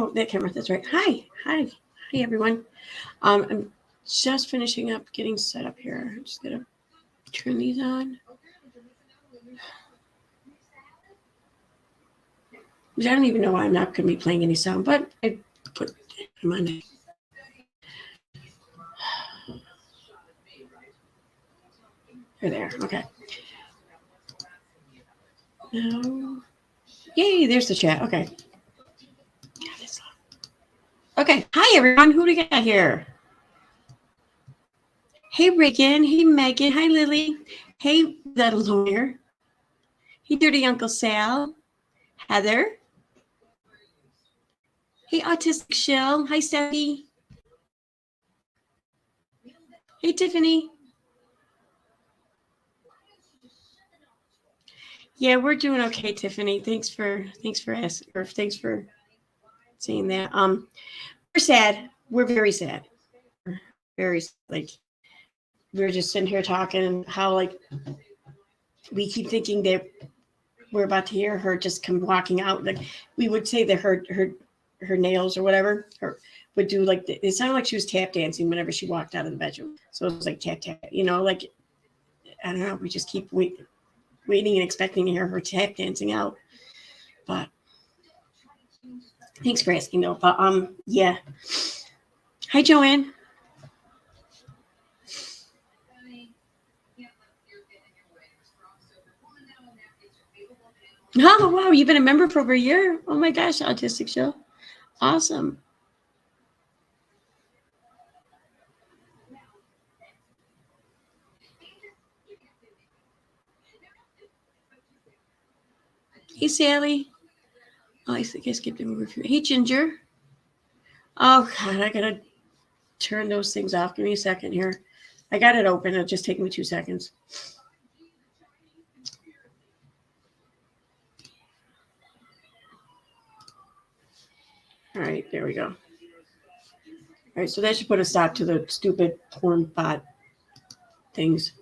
Oh, that camera. That's right. Hi, everyone. I'm just finishing up getting set up here. I'm just gonna turn these on. I don't even know why I'm not going to be playing any sound, but I put them on it. They're there. Okay. Now, yay! There's the chat. Okay. Okay. Hi, everyone. Who do we got here? Hey, Reagan. Hey, Megan. Hi, Lily. Hey, that lawyer. Hey, Dirty Uncle Sal. Heather. Hey, Autistic Shell. Hi, Steffi. Hey, Tiffany. Yeah, we're doing okay, Tiffany. Thanks for asking, or thanks for saying that. We're sad. We're very sad. Very like we're just sitting here talking how like we keep thinking that we're about to hear her just come walking out. Like we would say that her nails or whatever would do like it sounded like she was tap dancing whenever she walked out of the bedroom. So it was like tap tap, like I don't know. We just keep waiting and expecting to hear her tap dancing out. But thanks for asking though. But yeah. Hi, Joanne. Oh wow, you've been a member for over a year. Oh my gosh, Autistic Show. Awesome. Hey, Sally. Oh, I think I skipped over a few. Hey, Ginger. Oh, God, I got to turn those things off. Give me a second here. I got it open. It'll just take me 2 seconds. All right, there we go. All right, so that should put a stop to the stupid porn bot things.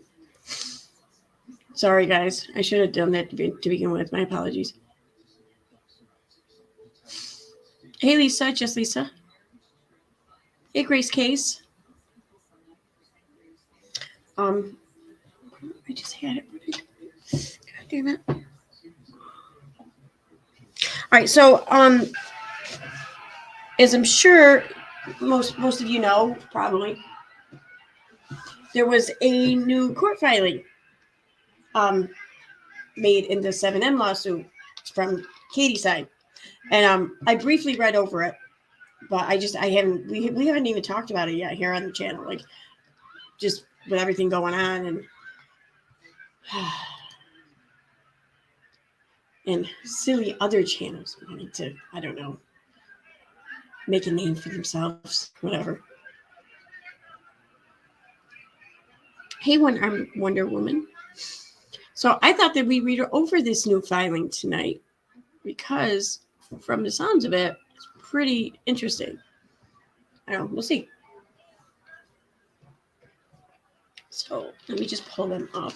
Sorry, guys. I should have done that to begin with. My apologies. Hey, Lisa. Just Lisa. Hey, Grace Case. I just had it. God damn it. All right, so as I'm sure most of you know, probably, there was a new court filing made in the 7M lawsuit from Katie's side. And I briefly read over it, but we haven't even talked about it yet here on the channel, like just with everything going on and silly other channels wanting to, I don't know, make a name for themselves, whatever. Hey, Wonder Woman. So I thought that we read over this new filing tonight because from the sounds of it, it's pretty interesting. I don't know, we'll see. So let me just pull them up.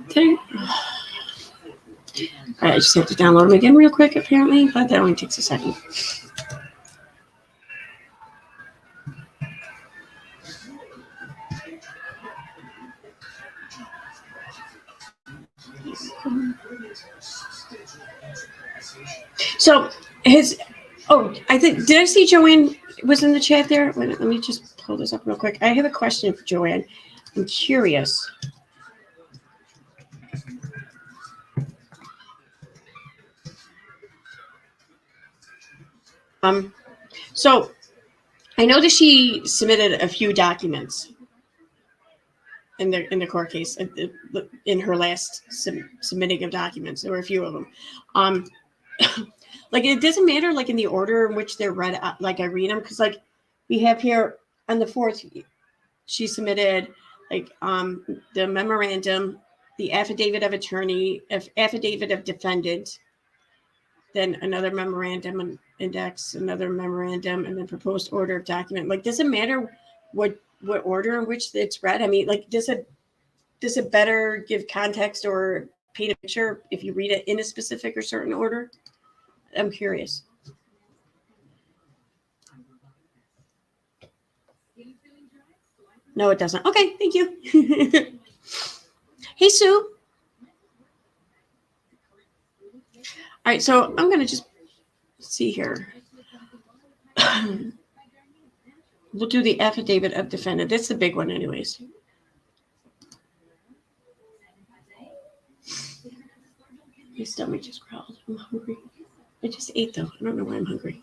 Okay. All right, I just have to download them again real quick, apparently, but that only takes a second. So did I see Joanne was in the chat there? Wait, let me just pull this up real quick. I have a question for Joanne. I'm curious. So I know that she submitted a few documents in the court case in her last submitting of documents. There were a few of them. Like it doesn't matter like in the order in which they're read, like I read them, because like we have here on the 4th, she submitted like the memorandum, the affidavit of attorney, affidavit of defendant, then another memorandum and index, another memorandum, and then proposed order of document. Like, does it matter what order in which it's read? I mean, like, does it better give context or paint a picture if you read it in a specific or certain order? I'm curious. No, it doesn't. Okay, thank you. Hey, Sue. All right, so I'm going to just see here. We'll do the affidavit of defendant. That's the big one anyways. My stomach just growled. I'm hungry. I just ate, though. I don't know why I'm hungry.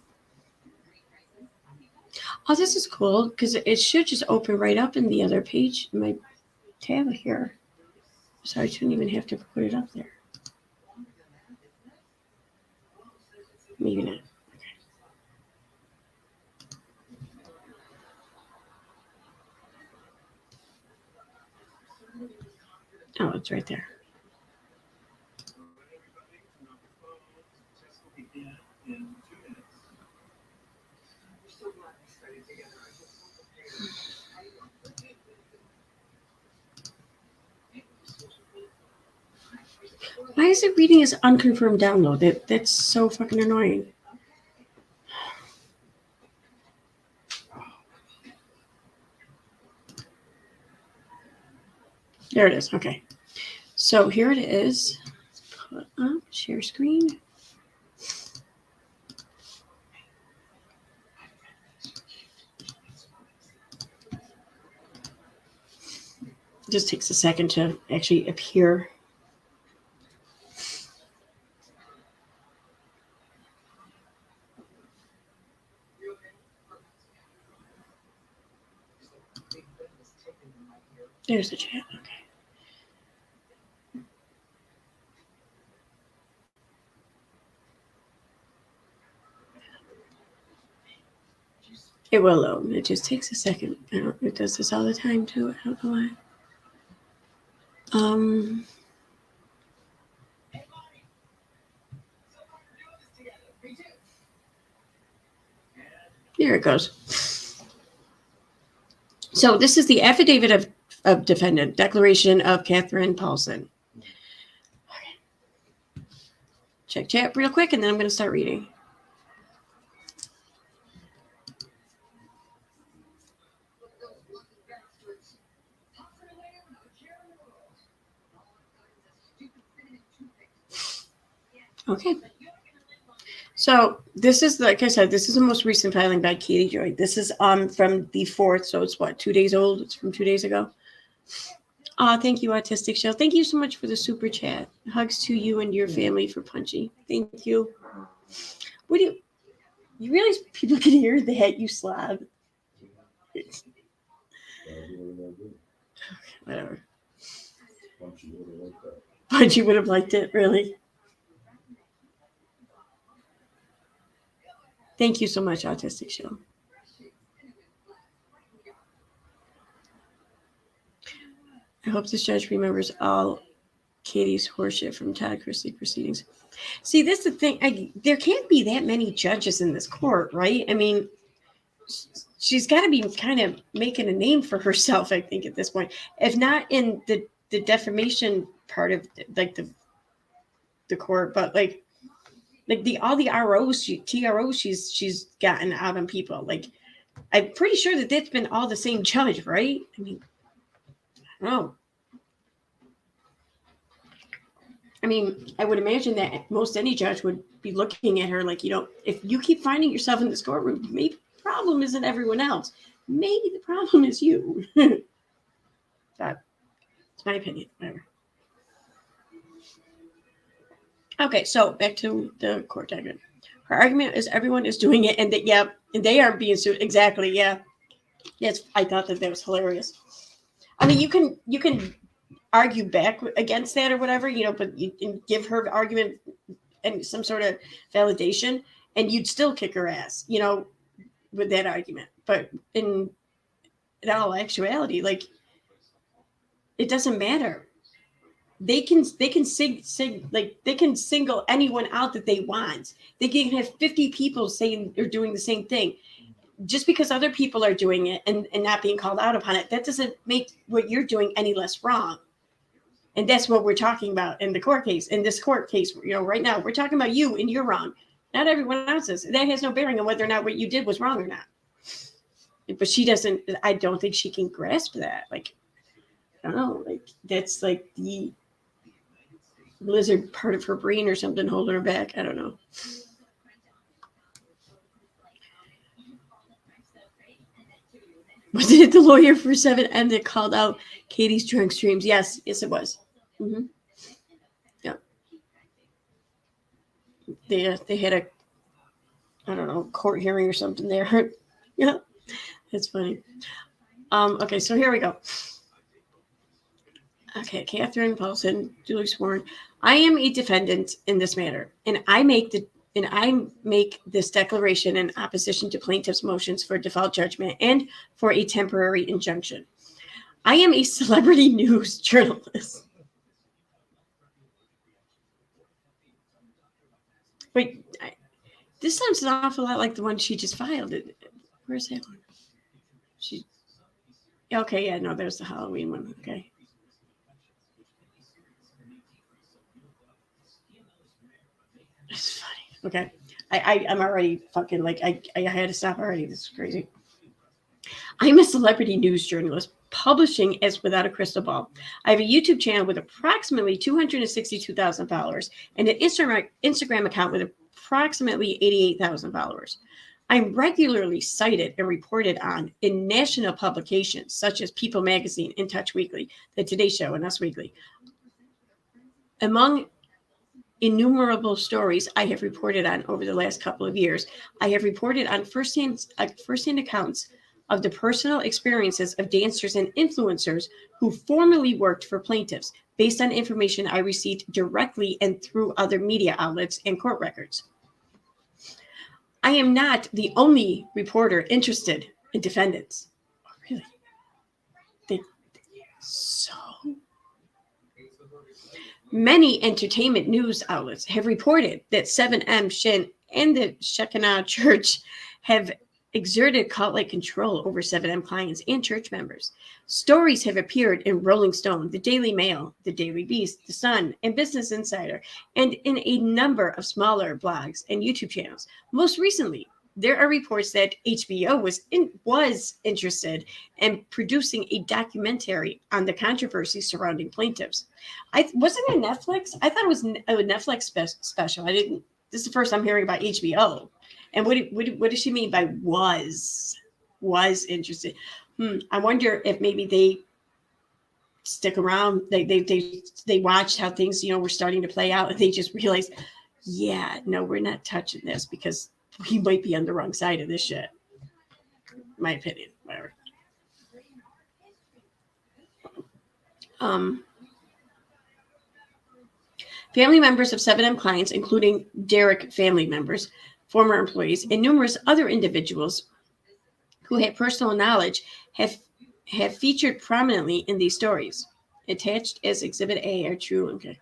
Oh, this is cool because it should just open right up in the other page, in my tab here. So I shouldn't even have to put it up there. Maybe not. Okay. Oh, it's right there. Why is it reading as unconfirmed download? That's so fucking annoying. There it is. Okay. So here it is. Put up, share screen. It just takes a second to actually appear. There's the chat. Okay. It will load. It just takes a second. It does this all the time too. I don't know why. There it goes. So this is the affidavit of defendant, declaration of Catherine Paulson. Okay. Check chat real quick, and then I'm going to start reading. Okay. So this is, like I said, this is the most recent filing by Katie Joy. This is from the 4th, so it's what, 2 days old? It's from 2 days ago. Thank you, Autistic Shell. Thank you so much for the super chat. Hugs to you and your family for Punchy. Thank you. What do you realize people can hear that, you slob? Whatever. Punchy would have liked it, really. Thank you so much, Autistic Show. I hope this judge remembers all Katie's horseshit from Todd Chrisley proceedings. See, this is the thing. There can't be that many judges in this court, right? I mean, she's got to be kind of making a name for herself, I think, at this point. If not in the defamation part of like the court, but like all the ROs, TROs she's gotten out on people. Like, I'm pretty sure that that's been all the same judge, right? I mean, I don't know. I mean, I would imagine that most any judge would be looking at her like, if you keep finding yourself in this courtroom, maybe the problem isn't everyone else. Maybe the problem is you. That's my opinion. Whatever. Okay, so back to the court document. Her argument is everyone is doing it, and that and they are being sued. Exactly, yeah. Yes, I thought that was hilarious. I mean, you can argue back against that or whatever, but you can give her argument and some sort of validation, and you'd still kick her ass, with that argument. But in all actuality, like, It doesn't matter. They can single anyone out that they want. They can have 50 people saying they're doing the same thing. Just because other people are doing it and not being called out upon it, that doesn't make what you're doing any less wrong. And that's what we're talking about in the court case. In this court case, right now, we're talking about you and you're wrong. Not everyone else is. That has no bearing on whether or not what you did was wrong or not. But she doesn't, I don't think she can grasp that. Like, I don't know, like that's like the lizard part of her brain or something holding her back. I don't know. Was it the lawyer for 7M that called out Katie's drunk streams? Yes, it was. Mm-hmm. Yeah. They had a, I don't know, court hearing or something there. Yeah, it's funny. Okay, so here we go. Okay, Catherine Paulson, duly sworn. I am a defendant in this matter, and I make this declaration in opposition to plaintiff's motions for default judgment and for a temporary injunction. I am a celebrity news journalist. Wait, this sounds an awful lot like the one she just filed. Where's that one? Okay, yeah, no, there's the Halloween one. Okay. It's funny. Okay. I'm already fucking like, I had to stop already. This is crazy. I'm a celebrity news journalist publishing as Without a Crystal Ball. I have a YouTube channel with approximately 262,000 followers and an Instagram account with approximately 88,000 followers. I'm regularly cited and reported on in national publications such as People Magazine, In Touch Weekly, The Today Show, and Us Weekly. Among innumerable stories I have reported on over the last couple of years, I have reported on firsthand accounts of the personal experiences of dancers and influencers who formerly worked for plaintiffs based on information I received directly and through other media outlets and court records. I am not the only reporter interested in defendants. Oh, really? So many entertainment news outlets have reported that 7M, Shin, and the Shekinah Church have exerted cult-like control over 7M clients and church members. Stories have appeared in Rolling Stone, The Daily Mail, The Daily Beast, The Sun, and Business Insider, and in a number of smaller blogs and YouTube channels. Most recently, there are reports that HBO was interested in producing a documentary on the controversy surrounding plaintiffs. Wasn't it Netflix? I thought it was a Netflix special. This is the first I'm hearing about HBO. And what does she mean by was interested? I wonder if maybe they stick around. They watched how things were starting to play out, and they just realized, yeah, no, we're not touching this because we might be on the wrong side of this shit. My opinion, whatever. Family members of 7M clients, including Derek family members, former employees, and numerous other individuals who had personal knowledge have featured prominently in these stories. Attached as Exhibit A are true. Okay.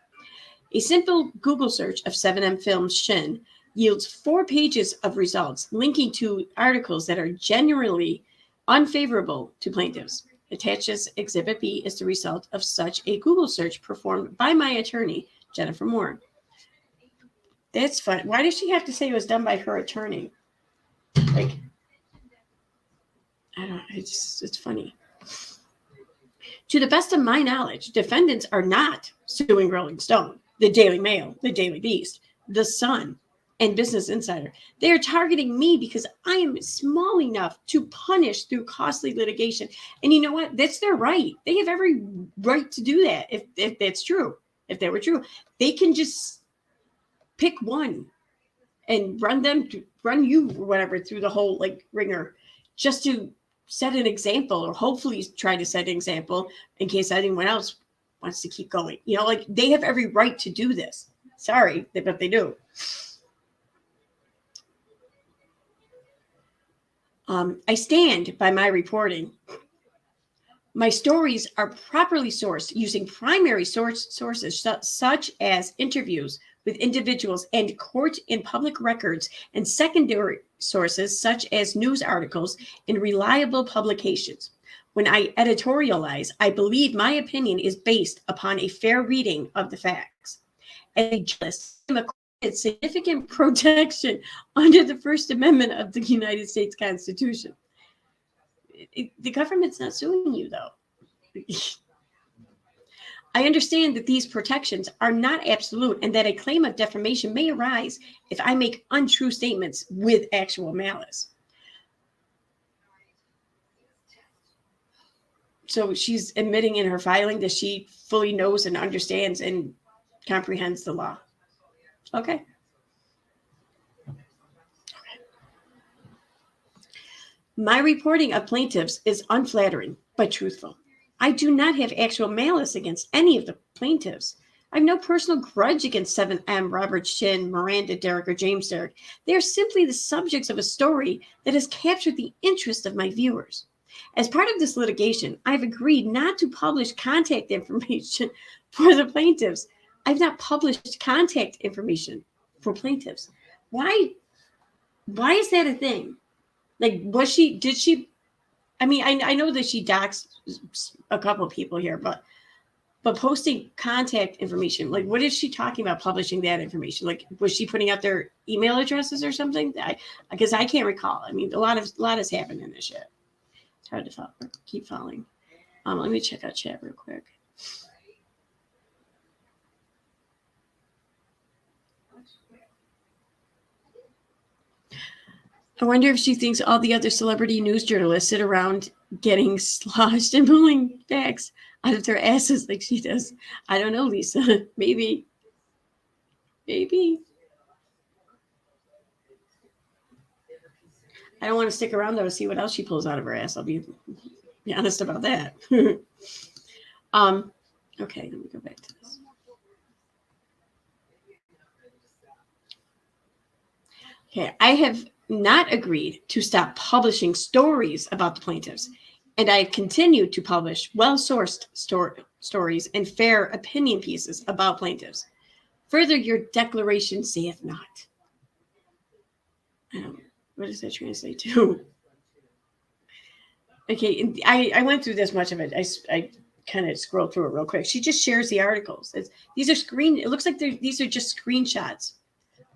A simple Google search of 7M Films Shin yields 4 pages of results linking to articles that are generally unfavorable to plaintiffs. Attached as Exhibit B is the result of such a Google search performed by my attorney, Jennifer Moore. That's fun. Why does she have to say it was done by her attorney? Like, I don't know. It's funny. To the best of my knowledge, defendants are not suing Rolling Stone, the Daily Mail, the Daily Beast, the Sun, and Business Insider. They are targeting me because I am small enough to punish through costly litigation. And you know what? That's their right. They have every right to do that if that's true. If that were true, they can just pick one and run you or whatever through the whole ringer just to set an example, or hopefully try to set an example in case anyone else wants to keep going. They have every right to do this. Sorry, but they do. I stand by my reporting My stories are properly sourced using primary sources such as interviews with individuals and court and public records, and secondary sources such as news articles and reliable publications. When I editorialize, I believe my opinion is based upon a fair reading of the facts. As a journalist, I'm accorded significant protection under the First Amendment of the United States Constitution. The government's not suing you, though. I understand that these protections are not absolute and that a claim of defamation may arise if I make untrue statements with actual malice. So she's admitting in her filing that she fully knows and understands and comprehends the law. Okay. My reporting of plaintiffs is unflattering, but truthful. I do not have actual malice against any of the plaintiffs. I have no personal grudge against 7M, Robert Shin, Miranda Derrick, or James Derrick. They are simply the subjects of a story that has captured the interest of my viewers. As part of this litigation, I have agreed not to publish contact information for the plaintiffs. I've not published contact information for plaintiffs. Why is that a thing? Like, did she, I mean, I know that she doxed a couple of people here, but posting contact information, like, what is she talking about publishing that information? Like, was she putting out their email addresses or something? Because I can't recall. I mean, a lot has happened in this shit. It's hard to keep following. Let me check out chat real quick. I wonder if she thinks all the other celebrity news journalists sit around getting sloshed and pulling facts out of their asses like she does. I don't know, Lisa. Maybe. I don't want to stick around though to see what else she pulls out of her ass. I'll be honest about that. Okay, let me go back to this. Okay, I have not agreed to stop publishing stories about the plaintiffs, and I have continued to publish well-sourced stories and fair opinion pieces about plaintiffs. Further, your declaration saith not. What does that translate to? Okay, I went through this much of it. I kind of scrolled through it real quick. She just shares the articles. It looks like these are just screenshots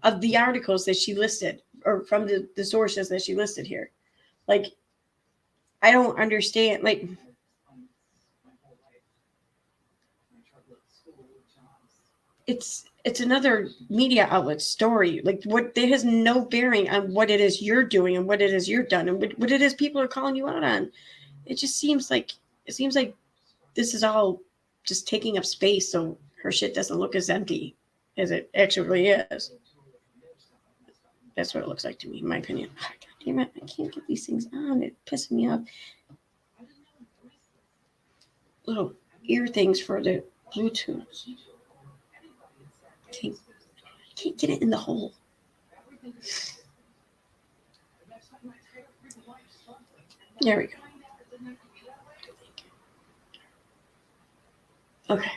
of the articles that she listed, or from the sources that she listed here. Like, I don't understand. Like, it's another media outlet story. Like, what, that has no bearing on what it is you're doing and what it is you're done and what it is people are calling you out on. It just seems like this is all just taking up space so her shit doesn't look as empty as it actually is. That's what it looks like to me, in my opinion. God damn it, I can't get these things on. It's pissing me off. Little ear things for the Bluetooth. Can't get it in the hole. There we go. Okay.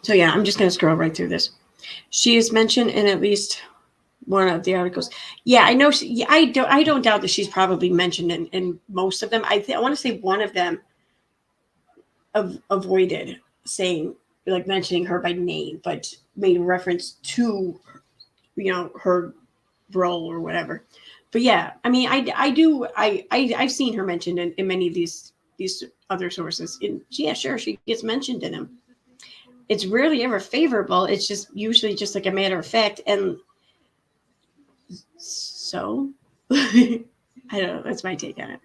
So yeah, I'm just going to scroll right through this. She is mentioned in at least one of the articles. Yeah, I know. I don't doubt that she's probably mentioned in most of them. I want to say one of them avoided saying, like, mentioning her by name, but made reference to, her role or whatever. But yeah, I mean, I've seen her mentioned in many of these other sources. And yeah, sure, she gets mentioned in them. It's rarely ever favorable. It's just usually just like a matter of fact. And so I don't know. That's my take on it.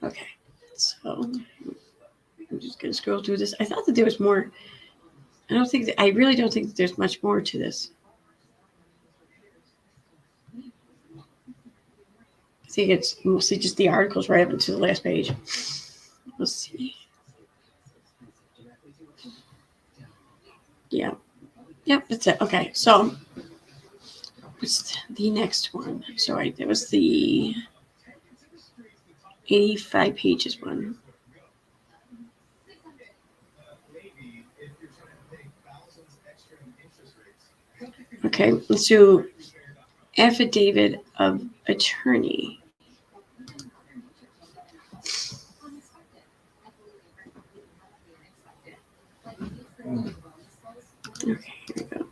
Okay. So I'm just going to scroll through this. I thought that there was more. I really don't think that there's much more to this. I think it's mostly just the articles right up until the last page. Let's see. Yeah. Yep, that's it. Okay, so what's the next one? So that was the 85 pages one. Okay, let's do affidavit of attorney. Okay, here we go.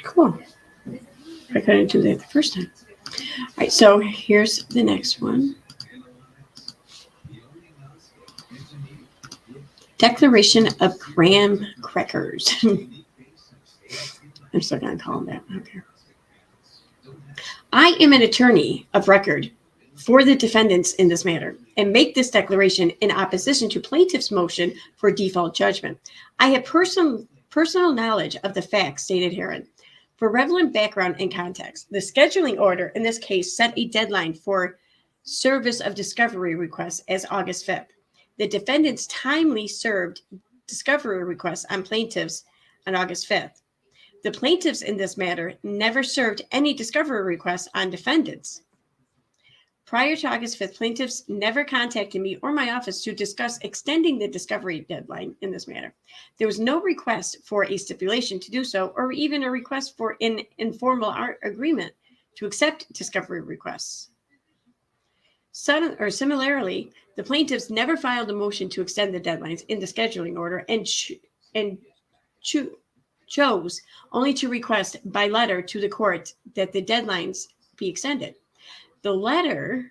Cool. I couldn't do that the first time. All right, so here's the next one. Declaration of graham crackers. I'm still going to call them that. Okay. I am an attorney of record for the defendants in this matter and make this declaration in opposition to plaintiff's motion for default judgment. I have personal knowledge of the facts stated herein. For relevant background and context, the scheduling order in this case set a deadline for service of discovery requests as August 5th. The defendants timely served discovery requests on plaintiffs on August 5th. The plaintiffs in this matter never served any discovery requests on defendants. Prior to August 5th, plaintiffs never contacted me or my office to discuss extending the discovery deadline in this matter. There was no request for a stipulation to do so, or even a request for an informal agreement to accept discovery requests. Similarly, the plaintiffs never filed a motion to extend the deadlines in the scheduling order and chose only to request by letter to the court that the deadlines be extended. The letter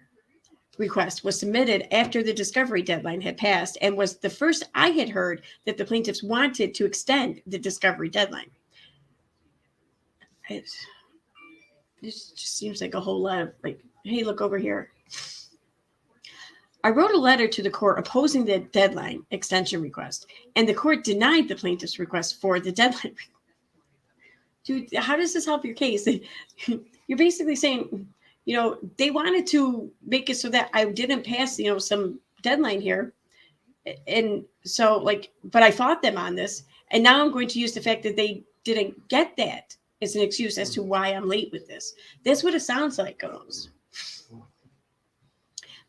request was submitted after the discovery deadline had passed and was the first I had heard that the plaintiffs wanted to extend the discovery deadline. It just seems like a whole lot of like, hey, look over here. I wrote a letter to the court opposing the deadline extension request, and the court denied the plaintiff's request for the deadline. Dude, how does this help your case? You're basically saying, they wanted to make it so that I didn't pass, some deadline here. And so but I fought them on this. And now I'm going to use the fact that they didn't get that as an excuse as to why I'm late with this. That's what it sounds like goes.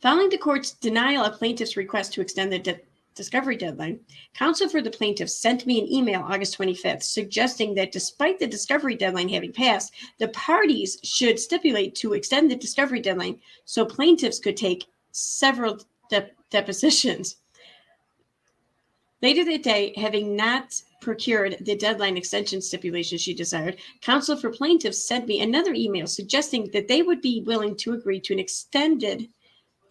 Following the court's denial of plaintiff's request to extend the discovery deadline, counsel for the plaintiffs sent me an email August 25th suggesting that despite the discovery deadline having passed, the parties should stipulate to extend the discovery deadline so plaintiffs could take several depositions. Later that day, having not procured the deadline extension stipulation she desired, counsel for plaintiffs sent me another email suggesting that they would be willing to agree to an extended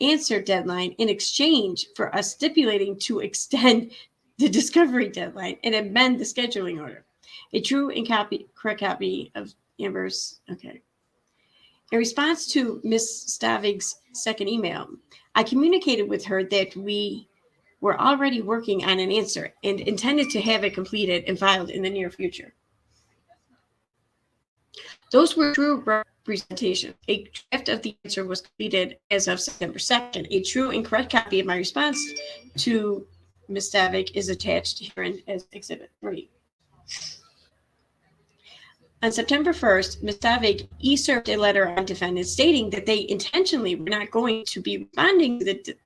answer deadline in exchange for us stipulating to extend the discovery deadline and amend the scheduling order. A true and correct copy of Amber's. Okay. In response to Ms. Stavig's second email, I communicated with her that we were already working on an answer and intended to have it completed and filed in the near future. Those were true representations. A draft of the answer was completed as of September 2nd. A true and correct copy of my response to Ms. Stavik is attached herein as Exhibit 3. On September 1st, Ms. Stavik e-served a letter on defendants stating that they intentionally were not going to be responding to the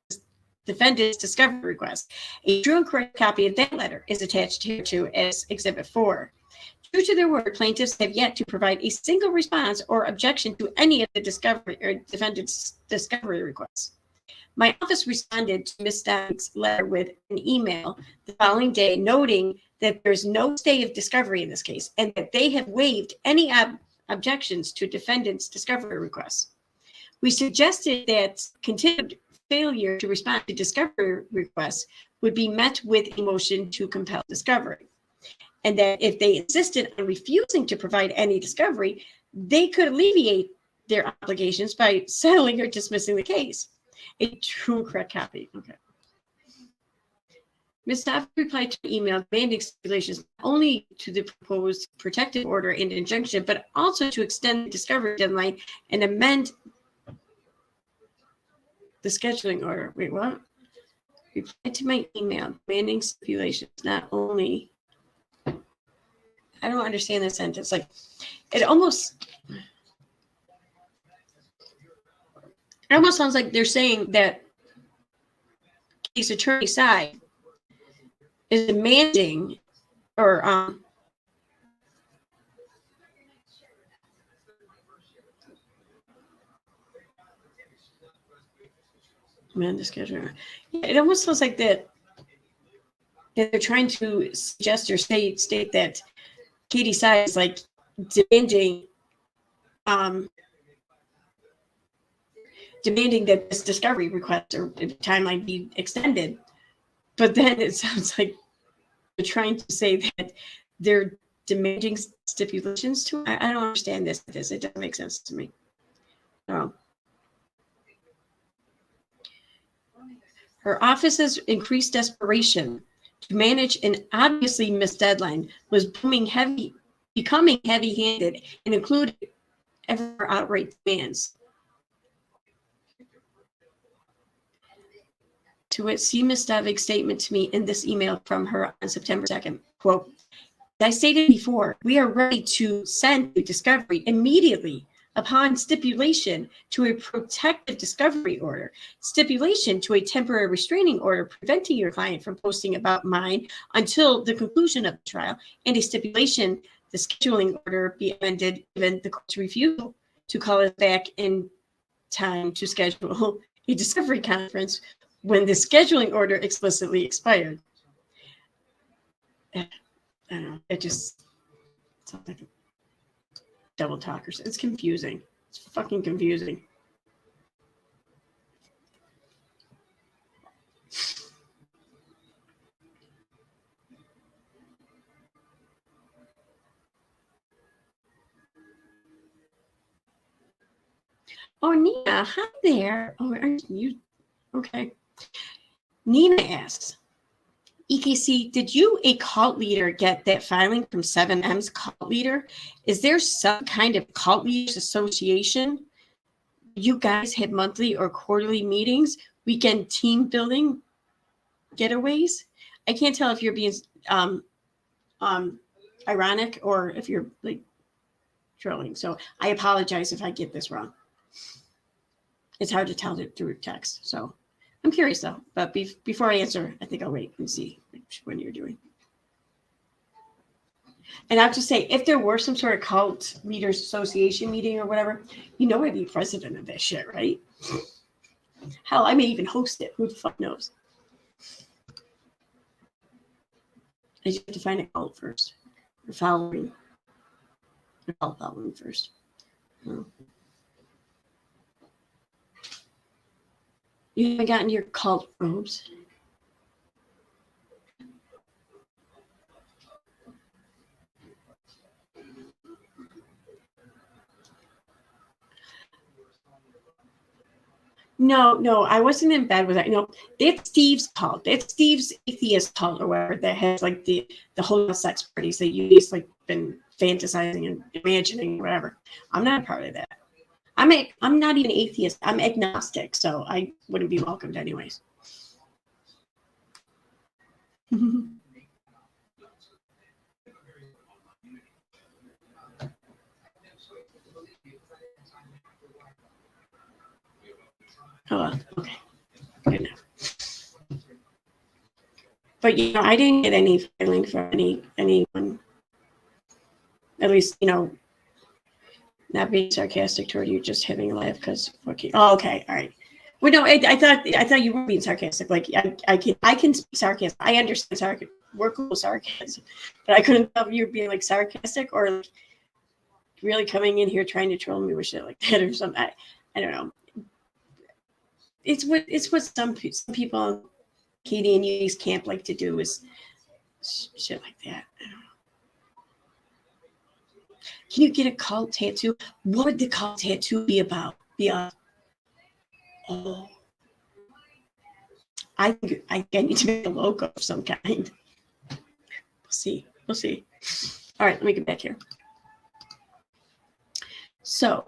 defendant's discovery request. A true and correct copy of that letter is attached here to as Exhibit 4. True to their word, plaintiffs have yet to provide a single response or objection to any of the discovery or defendant's discovery requests. My office responded to Ms. Stavik's letter with an email the following day noting that there's no stay of discovery in this case and that they have waived any objections to defendant's discovery requests. We suggested that continued failure to respond to discovery requests would be met with a motion to compel discovery, and that if they insisted on refusing to provide any discovery, they could alleviate their obligations by settling or dismissing the case. A true and correct copy. Okay. Ms. Staff replied to an email demanding stipulations not only to the proposed protective order and injunction, but also to extend the discovery deadline and amend the scheduling order. Wait, what? Replied to my email demanding stipulations not only. I don't understand this sentence. Like, it almost sounds like they're saying that case attorney side is demanding or amend the schedule. Yeah, it almost feels like that they're trying to suggest or state that Katie side is like demanding that this discovery request or timeline be extended. But then it sounds like they're trying to say that they're demanding stipulations to it. I don't understand this. It doesn't make sense to me. Her office's increased desperation to manage an obviously missed deadline was becoming heavy-handed and included ever outright demands. To which see Ms. Stavig's statement to me in this email from her on September 2nd, quote, as I stated before, we are ready to send a discovery immediately upon stipulation to a protective discovery order, stipulation to a temporary restraining order preventing your client from posting about mine until the conclusion of the trial, and a stipulation the scheduling order be amended given the court's refusal to call us back in time to schedule a discovery conference when the scheduling order explicitly expired. I don't know. It just sounds like a double talkers. It's confusing. It's fucking confusing. Oh, Nina, hi there. Oh, aren't you? Okay. Nina asks, EKC, did you, a cult leader, get that filing from 7M's cult leader? Is there some kind of cult leaders association? You guys have monthly or quarterly meetings, weekend team building getaways? I can't tell if you're being ironic or if you're like trolling. So I apologize if I get this wrong. It's hard to tell it through text. So I'm curious though, but before I answer, I think I'll wait and see when you're doing. And I'll just say, if there were some sort of cult leaders association meeting or whatever, you know I'd be president of that shit, right? Hell, I may even host it. Who the fuck knows? I just have to find a cult first. Or following. Or following first. Oh. You haven't gotten your cult robes. No, I wasn't in bed with that. No, it's Steve's cult. It's Steve's atheist cult or whatever that has like the whole sex parties that you just like been fantasizing and imagining or whatever. I'm not a part of that. I'm not even atheist. I'm agnostic, so I wouldn't be welcomed anyways. Oh, okay. Good enough. But I didn't get any filing for anyone. At least, not being sarcastic toward you, just having a laugh because okay. Oh, okay, all right. Well, no, I thought you were being sarcastic. Like I can speak sarcasm. I understand sarcasm. We're cool with sarcasm, but I couldn't tell if you were being like sarcastic or like, really coming in here trying to troll me with shit like that or something. I don't know. It's what some people, Katie and Yu's camp like to do is shit like that. I don't know. Can you get a cult tattoo? What would the cult tattoo be about? Oh, I think I need to make a logo of some kind. We'll see. We'll see. All right, let me get back here. So,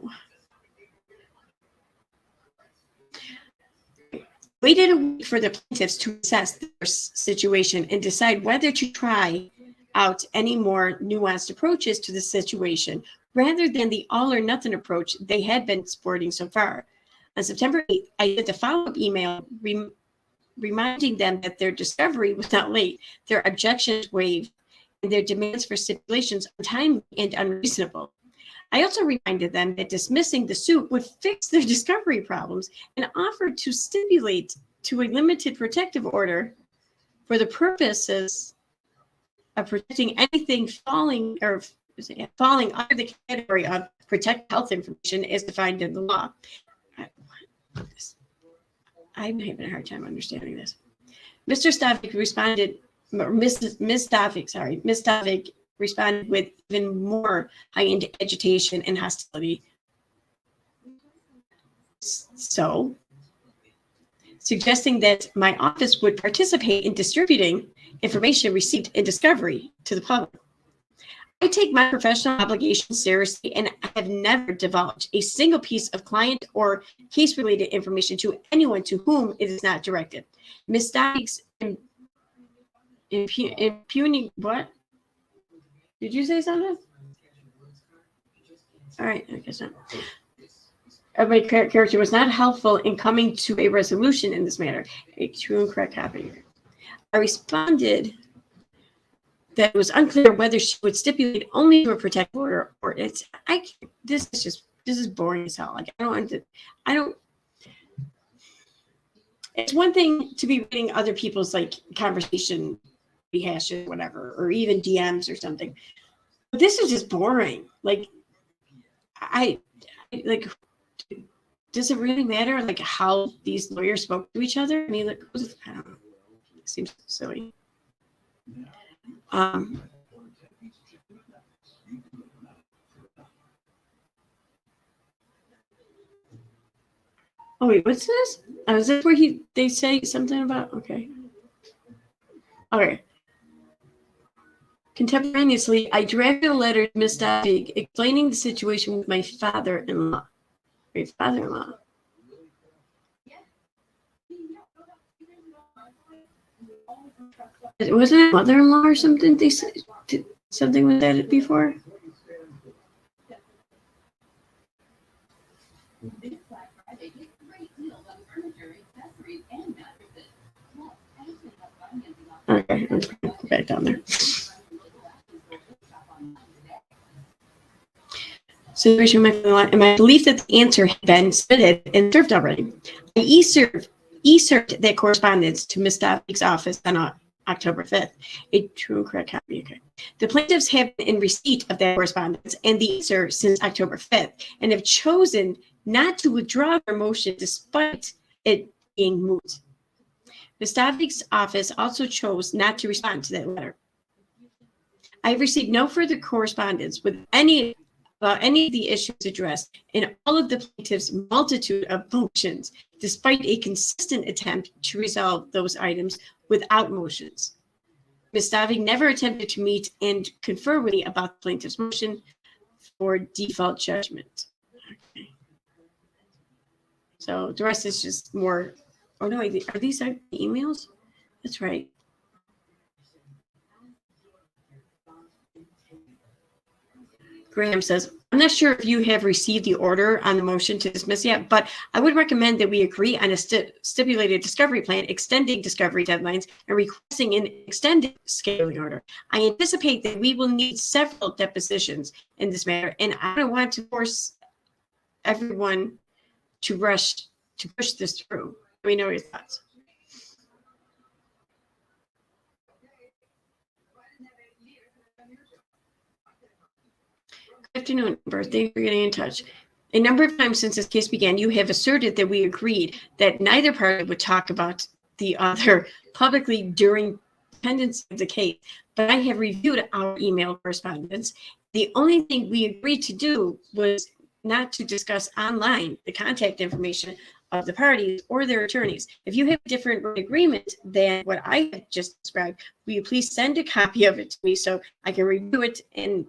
waited a week for the plaintiffs to assess their situation and decide whether to try out any more nuanced approaches to the situation rather than the all or nothing approach they had been sporting so far. On September 8th, I sent a follow-up email reminding them that their discovery was not late, their objections waived, and their demands for stipulations untimely and unreasonable. I also reminded them that dismissing the suit would fix their discovery problems and offered to stipulate to a limited protective order for the purposes of protecting anything falling under the category of protect health information as defined in the law. I'm having a hard time understanding this. Mr. Stavik responded, Ms. Stavik responded with even more high-end agitation and hostility. So, suggesting that my office would participate in distributing information received in discovery to the public. I take my professional obligations seriously and have never divulged a single piece of client or case-related information to anyone to whom it is not directed. Ms. Stavik's impugning, what? Did you say something? All right, I guess not. My character was not helpful in coming to a resolution in this matter. A true and correct copy. I responded that it was unclear whether she would stipulate only to a protective order or this is boring as hell. Like I don't. It's one thing to be reading other people's like conversation rehashes, whatever, or even DMs or something. But this is just boring. Like I like. Does it really matter like how these lawyers spoke to each other? I mean, like, I don't know. It seems silly. Oh wait, what's this? Oh, is this where they say something about? Okay. Contemporaneously, I drafted a letter to Ms. Stavik explaining the situation with my father-in-law. Wait, father-in-law. Wasn't it mother-in-law or something? They said something with that before. Okay, let's go back down there. Situation with my belief that the answer had been submitted and served already. I e-served that correspondence to Ms. Stavik's office on October 5th. A true and correct copy. Okay. The plaintiffs have been in receipt of that correspondence and the answer since October 5th and have chosen not to withdraw their motion despite it being moot. Ms. Stavik's office also chose not to respond to that letter. I have received no further correspondence with any of the issues addressed in all of the plaintiffs' multitude of motions, despite a consistent attempt to resolve those items without motions. Ms. Stavik never attempted to meet and confer with me about the plaintiff's motion for default judgment. Okay. So the rest is just more. Oh no, are these emails? That's right. Graham says, I'm not sure if you have received the order on the motion to dismiss yet, but I would recommend that we agree on a stipulated discovery plan, extending discovery deadlines, and requesting an extended scheduling order. I anticipate that we will need several depositions in this matter, and I don't want to force everyone to rush to push this through. Let me know your thoughts. Good afternoon, Amber. Thank you for getting in touch. A number of times since this case began, you have asserted that we agreed that neither party would talk about the other publicly during pendency of the case, but I have reviewed our email correspondence. The only thing we agreed to do was not to discuss online the contact information of the parties or their attorneys. If you have a different agreement than what I have just described, will you please send a copy of it to me so I can review it and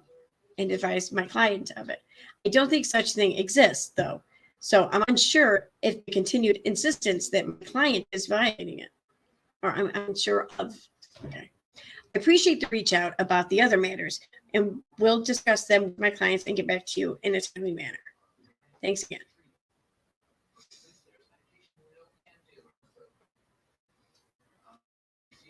advise my client of it? I don't think such thing exists, though. So I'm unsure if the continued insistence that my client is violating it, or I'm unsure of. Okay. I appreciate the reach out about the other matters, and we'll discuss them with my clients and get back to you in a timely manner. Thanks again.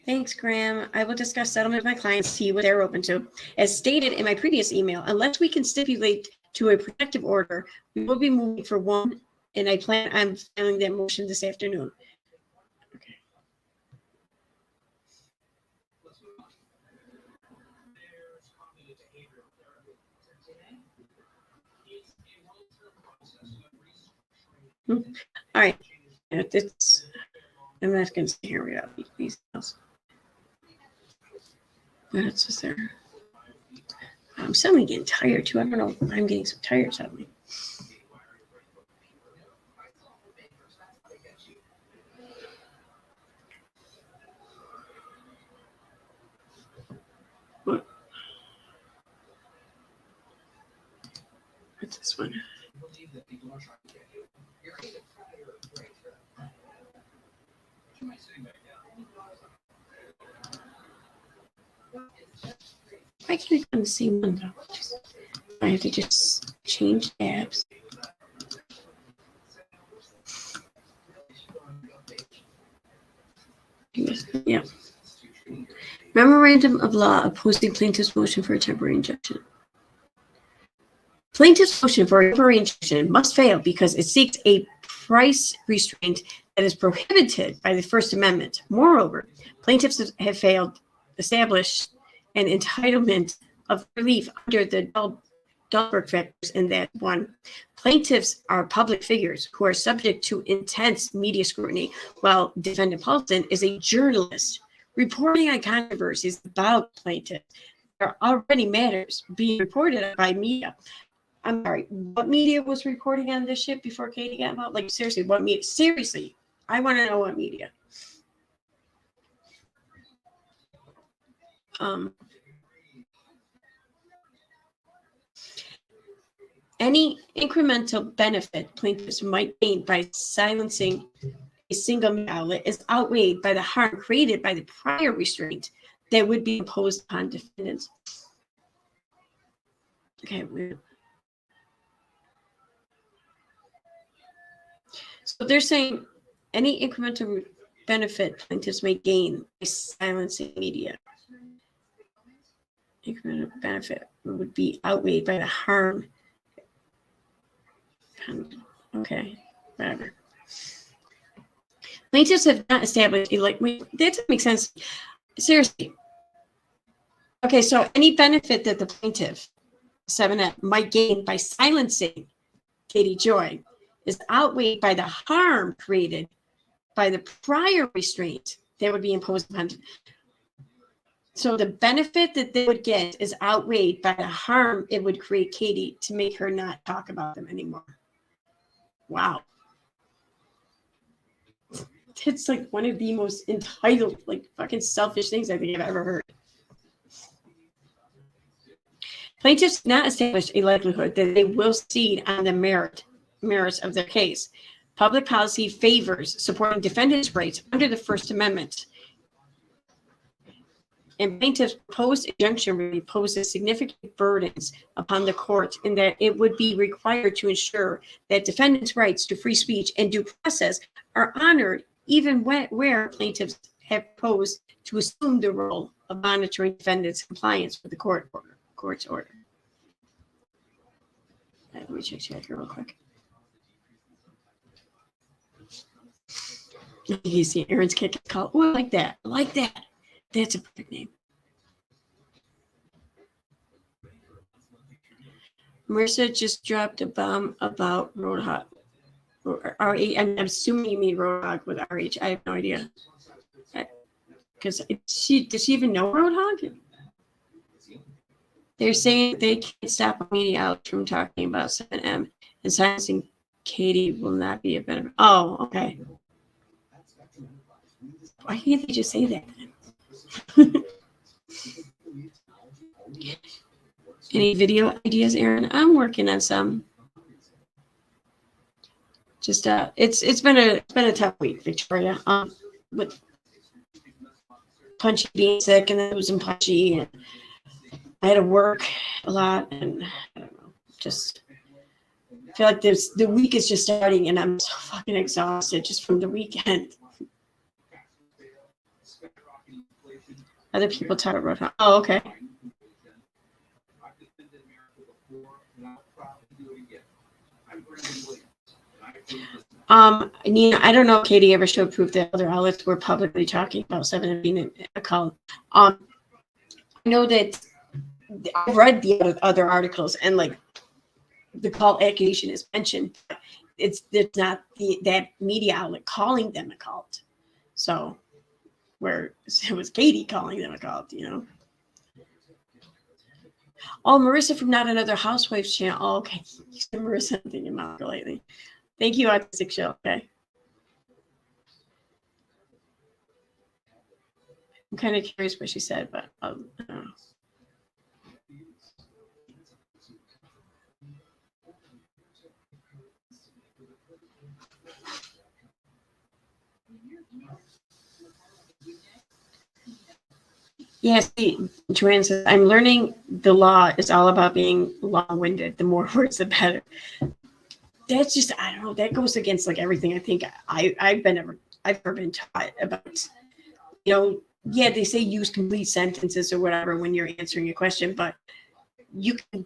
Thanks, Graham. I will discuss settlement with my clients, see what they're open to. As stated in my previous email, unless we can stipulate to a protective order, we will be moving for one, and I plan on filing that motion this afternoon. Okay. All right. I'm not going to sit here without these emails. What else is there? I'm suddenly getting tired too. I don't know. I'm getting so tired suddenly. What? What's this one? I can't on the same one though. I have to just change tabs. Yeah. Memorandum of law opposing plaintiff's motion for a temporary injunction. Plaintiff's motion for a temporary injunction must fail because it seeks a price restraint that is prohibited by the First Amendment. Moreover, plaintiffs have failed to establish an entitlement of relief under the Dahlberg factors in that one. Plaintiffs are public figures who are subject to intense media scrutiny, while defendant Paulson is a journalist reporting on controversies about plaintiffs. There are already matters being reported by media. I'm sorry, what media was reporting on this shit before Katie got involved? Like, seriously, what media? Seriously, I want to know what media. Any incremental benefit plaintiffs might gain by silencing a single outlet is outweighed by the harm created by the prior restraint that would be imposed upon defendants. Okay. So they're saying any incremental benefit plaintiffs may gain by silencing media. Incremental benefit would be outweighed by the harm. Okay, whatever. Plaintiffs have not established that doesn't make sense. Seriously. Okay, so any benefit that the plaintiff 7F might gain by silencing Katie Joy is outweighed by the harm created by the prior restraint that would be imposed upon. So the benefit that they would get is outweighed by the harm it would create Katie to make her not talk about them anymore. Wow. It's like one of the most entitled, like fucking selfish things I think I've ever heard. Plaintiffs not established a likelihood that they will succeed on the merits of their case. Public policy favors supporting defendants' rights under the First Amendment. And plaintiffs' proposed injunction really poses significant burdens upon the court in that it would be required to ensure that defendants' rights to free speech and due process are honored even where plaintiffs have proposed to assume the role of monitoring defendants' compliance with the court's order. Let me check here real quick. You see Aaron's kick call. Oh, I like that. I like that. That's a perfect name. Marissa just dropped a bomb about Roadhog. RH. I'm assuming you mean Roadhog with RH. I have no idea. Because does she even know Roadhog? They're saying they can't stop media out from talking about 7M and silencing Katie will not be a benefit. Oh, okay. Why can't they just say that then? Any video ideas, Aaron? I'm working on some. Just it's been a tough week, Victoria. With Punchy being sick and then losing Punchy, and I had to work a lot, and I don't know, just feel like the week is just starting, and I'm so fucking exhausted just from the weekend. Other people talk about. Oh, okay. Nina, I don't know if Katie ever showed proof that other outlets were publicly talking about 7M being a cult. I know that I've read the other articles, and like the cult accusation is mentioned. It's not that media outlet calling them a cult. So where it was Katie calling them a cult, you know. Oh, Marissa from Not Another Housewives channel. Oh, okay. You said Marissa, I'm thinking about her lately. Thank you, Autistic Show. Okay. I'm kind of curious what she said, but I don't know. Yes, Joanne says, I'm learning the law is all about being long-winded. The more words, the better. That's just, I don't know, that goes against like everything I think I've ever been taught about. You know, yeah, they say use complete sentences or whatever when you're answering a question, but you can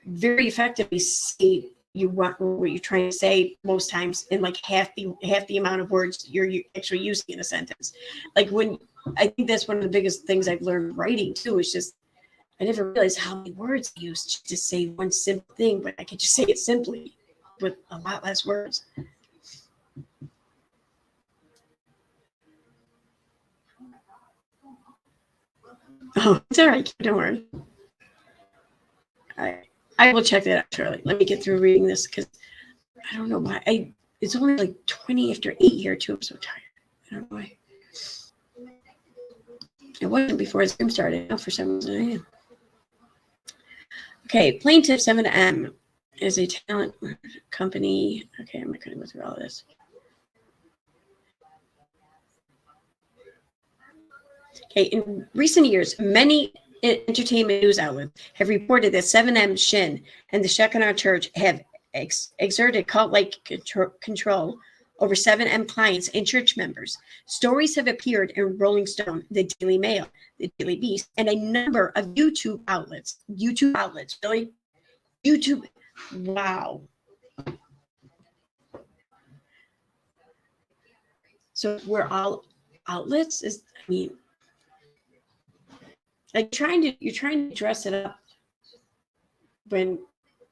very effectively say you want what you're trying to say most times in like half the amount of words you're actually using in a sentence. Like when I think that's one of the biggest things I've learned writing too, is just I never realized how many words I used to say one simple thing, but I could just say it simply with a lot less words. Oh, it's all right. Don't worry. I will check that out shortly. Let me get through reading this because I don't know why. It's only like 20 after 8 here too. I'm so tired. I don't know why. It wasn't before Zoom started. Now for some reason I am. Okay, Plaintiff 7M is a talent company. Okay, I'm not going to go through all this. Okay, in recent years, many entertainment news outlets have reported that 7M Shin and the Shekinah Church have exerted cult-like control over 7M clients and church members. Stories have appeared in Rolling Stone, the Daily Mail, the Daily Beast, and a number of YouTube outlets. YouTube outlets, really? YouTube. Wow. So we're all outlets? I mean, like you're trying to dress it up when,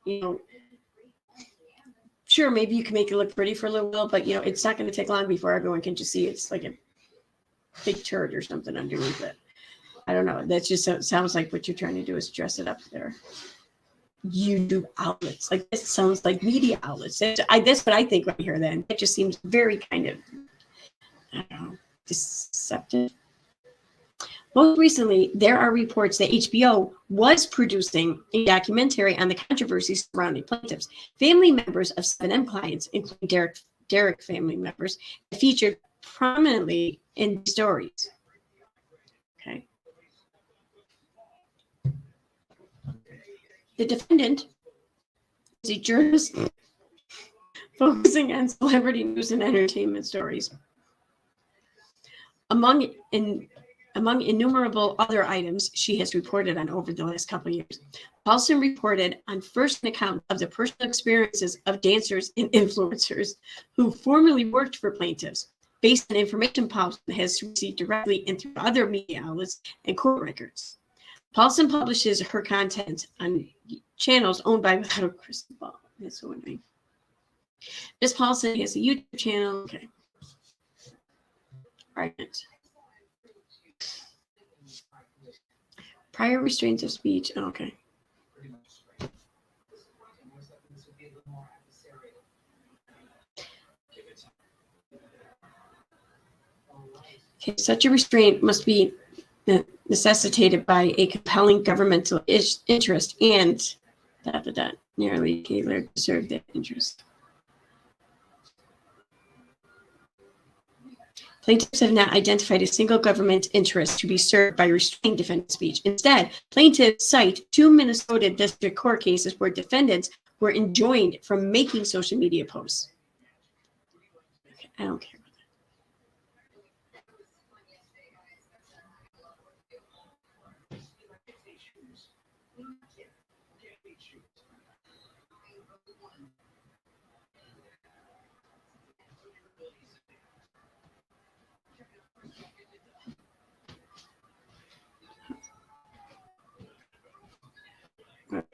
you know, sure, maybe you can make it look pretty for a little while, but you know, it's not going to take long before everyone can just see it's like a big turd or something underneath it. I don't know. That just sounds like what you're trying to do is dress it up there. YouTube outlets, like this sounds like media outlets. That's what I think when I hear that. And it just seems very kind of, I don't know, deceptive. Most recently, there are reports that HBO was producing a documentary on the controversies surrounding plaintiffs. Family members of 7M clients, including Derek family members, featured prominently in stories. Okay. The defendant is a journalist focusing on celebrity news and entertainment stories. Among innumerable other items she has reported on over the last couple of years, Paulson reported on first-hand account of the personal experiences of dancers and influencers who formerly worked for plaintiffs, based on information Paulson has received directly and through other media outlets and court records. Paulson publishes her content on channels owned by Without a Crystal Ball. That's so annoying. Miss Paulson has a YouTube channel. Okay. Right. Prior restraints of speech. Okay. Okay, such a restraint must be necessitated by a compelling governmental interest and narrowly tailored to serve that interest. Plaintiffs have not identified a single government interest to be served by restraining defendant speech. Instead, plaintiffs cite 2 Minnesota district court cases where defendants were enjoined from making social media posts. Okay, I don't care.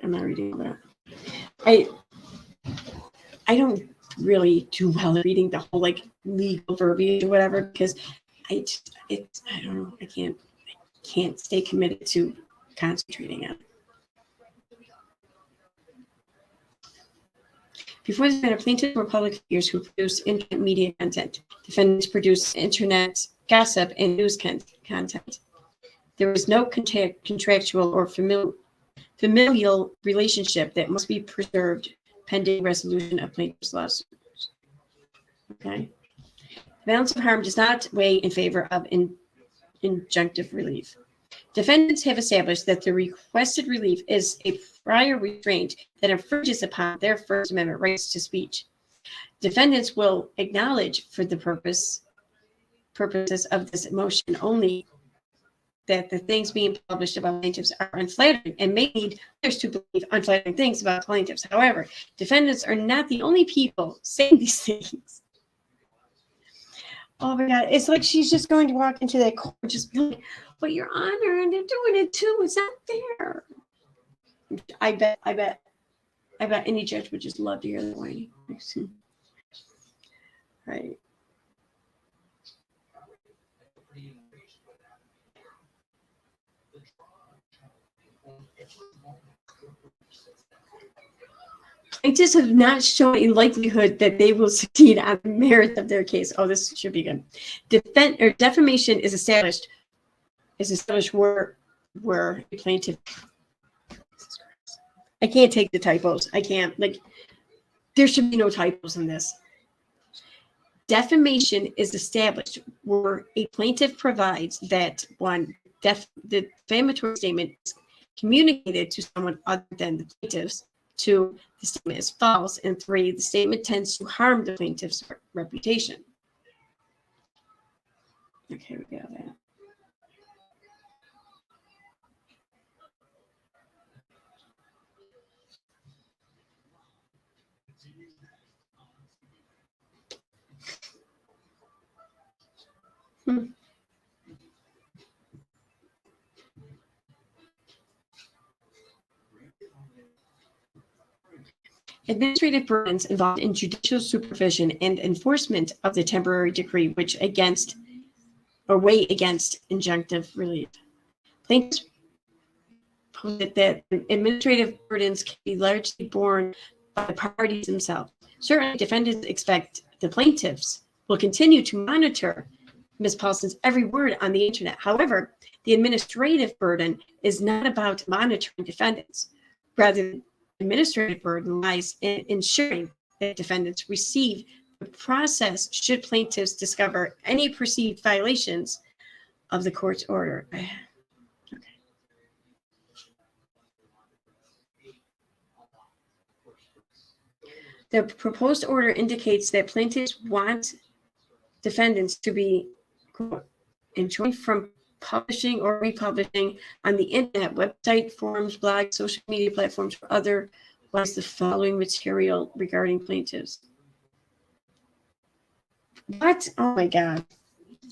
I'm not reading that. I don't really do well at reading the whole like legal verbiage or whatever because I don't know. I can't stay committed to concentrating on it. Before this matter, plaintiffs were public figures who produced internet media content. Defendants produced internet gossip and news content. There was no contractual or familial relationship that must be preserved pending resolution of plaintiff's lawsuits. Okay. The balance of harm does not weigh in favor of injunctive relief. Defendants have established that the requested relief is a prior restraint that infringes upon their First Amendment rights to speech. Defendants will acknowledge for the purposes of this motion only that the things being published about plaintiffs are unflattering and may lead others to believe unflattering things about plaintiffs. However, defendants are not the only people saying these things. Oh my God, it's like she's just going to walk into that court, just be like, but Your Honor, and they're doing it too. It's not fair. I bet any judge would just love to hear that whining. Right. Plaintiffs have not shown a likelihood that they will succeed on the merits of their case. Oh, this should be good. Defamation is established where a plaintiff. I can't take the typos. I can't, like, there should be no typos in this. Defamation is established where a plaintiff provides that one, the defamatory statement is communicated to someone other than the plaintiffs. 2, the statement is false, and 3, the statement tends to harm the plaintiff's reputation. Okay, we got that. Administrative burdens involved in judicial supervision and enforcement of the temporary decree, which weigh against injunctive relief. Plaintiffs posit that administrative burdens can be largely borne by the parties themselves. Certainly, defendants expect the plaintiffs will continue to monitor Ms. Paulson's every word on the internet. However, the administrative burden is not about monitoring defendants. Rather, the administrative burden lies in ensuring that defendants receive the process should plaintiffs discover any perceived violations of the court's order. Okay. The proposed order indicates that plaintiffs want defendants to be enjoined from publishing or republishing on the internet, website, forums, blogs, social media platforms, or otherwise the following material regarding plaintiffs. What? Oh my God.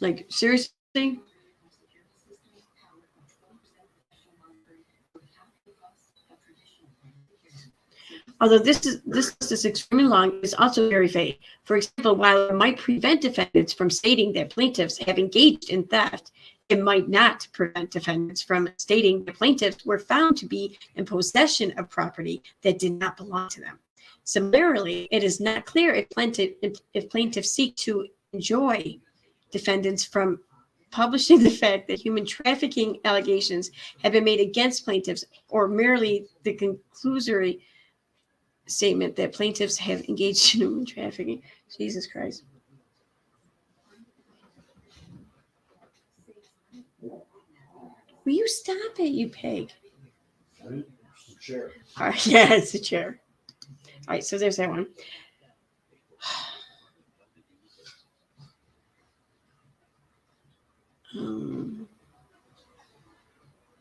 Like, seriously? Although this is extremely long, it's also very vague. For example, while it might prevent defendants from stating that plaintiffs have engaged in theft, it might not prevent defendants from stating that plaintiffs were found to be in possession of property that did not belong to them. Similarly, it is not clear if plaintiffs seek to enjoin defendants from publishing the fact that human trafficking allegations have been made against plaintiffs, or merely the conclusory statement that plaintiffs have engaged in human trafficking. Jesus Christ. Will you stop it, you pig? It's a chair. All right, yeah, it's a chair. All right, so there's that one.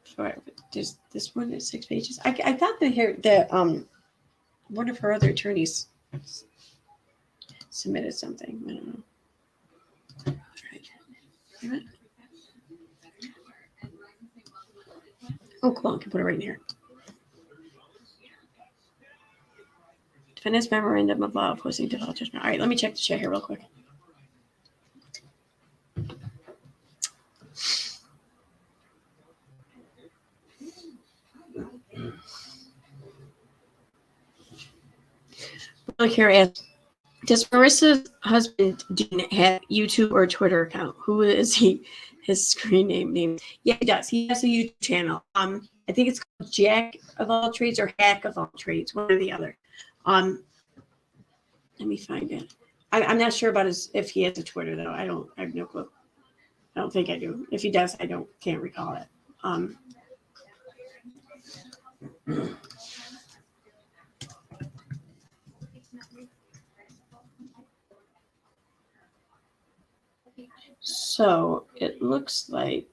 Sorry, there's this one is 6 pages. I thought that one of her other attorneys submitted something. I don't know. Right. Oh, cool. I can put it right in here. Defendant's memorandum of law opposing default judgment. All right, let me check the chat here real quick. Look here, does Marissa's husband Dean have YouTube or Twitter account? Who is he? His screen name? Yeah, he does. He has a YouTube channel. I think it's called Jack of All Trades or Hack of All Trades, one or the other. Let me find it. I'm not sure about if he has a Twitter though. I have no clue. I don't think I do. If he does, I can't recall it. So it looks like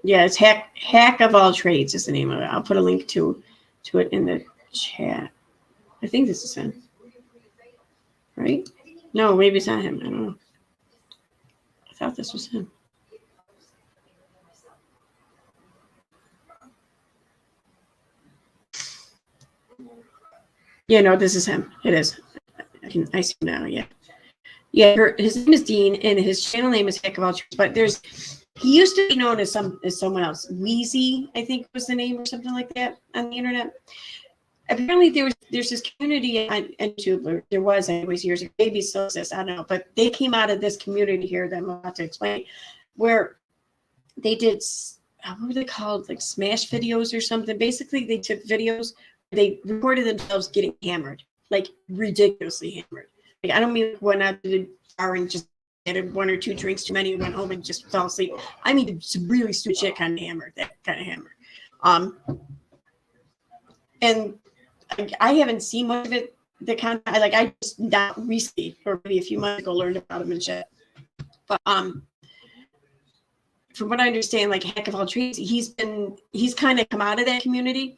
yeah, it's Hack of All Trades is the name of it. I'll put a link to it in the chat. I think this is him. Right? No, maybe it's not him. I don't know. I thought this was him. Yeah, no, this is him. It is. I see now. Yeah. Yeah, his name is Dean, and his channel name is Hack of All Trades. But he used to be known as someone else. Wheezy, I think was the name or something like that on the internet. Apparently, there's this community on YouTube, or there was anyways years ago. Maybe still exists. I don't know, but they came out of this community here that I'm about to explain, where they did what were they called, like smash videos or something. Basically, they took videos, they recorded themselves getting hammered, like ridiculously hammered. Like, I don't mean went out to the bar and just had 1 or 2 drinks too many and went home and just fell asleep. I mean, some really stupid shit kind of hammered. That kind of hammered. And I haven't seen much of it. I just not recently, or maybe a few months ago, learned about him and shit. But from what I understand, like Hack of All Trades, he's kind of come out of that community.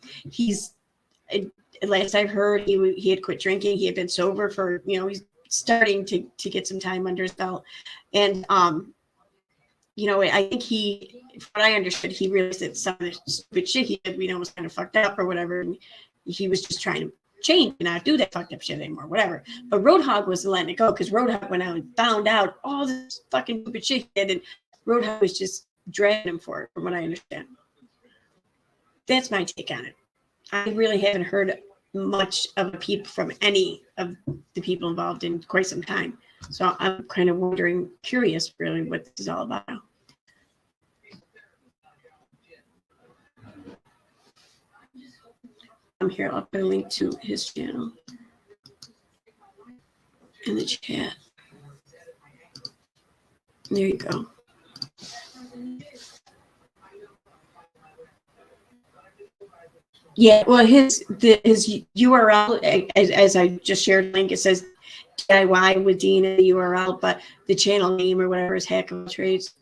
Last I've heard, he had quit drinking. He had been sober for, he's starting to get some time under his belt. And I think what I understood, he realized that some of the stupid shit he did, was kind of fucked up or whatever. And he was just trying to change and not do that fucked up shit anymore, whatever. But Roadhog was letting it go because Roadhog went out and found out all this fucking stupid shit he did, and Roadhog was just dragging him for it, from what I understand. That's my take on it. I really haven't heard much of a peep from any of the people involved in quite some time. So I'm kind of curious really what this is all about. I'm here. I'll put a link to his channel in the chat. There you go. Yeah, well, his URL, as I just shared a link, it says DIY with Dean in the URL, but the channel name or whatever is Hack of All Trades.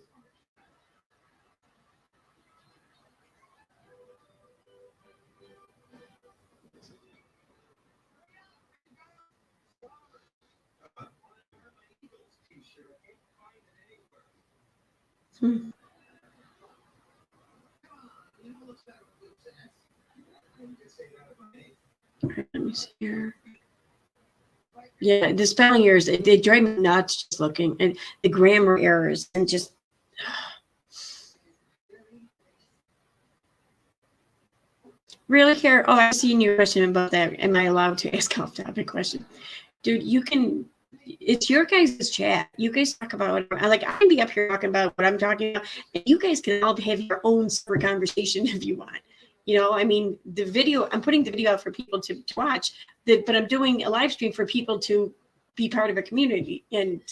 Let me see here. Yeah, the spelling errors, they drive me nuts just looking, and the grammar errors, and just Really care? Oh, I've seen your question about that. Am I allowed to ask off-topic question? Dude, you can. It's your guys' chat. You guys talk about whatever. Like, I can be up here talking about what I'm talking about, and you guys can all have your own separate conversation if you want. You know, I mean, the video. I'm putting the video out for people to watch, but I'm doing a live stream for people to be part of a community and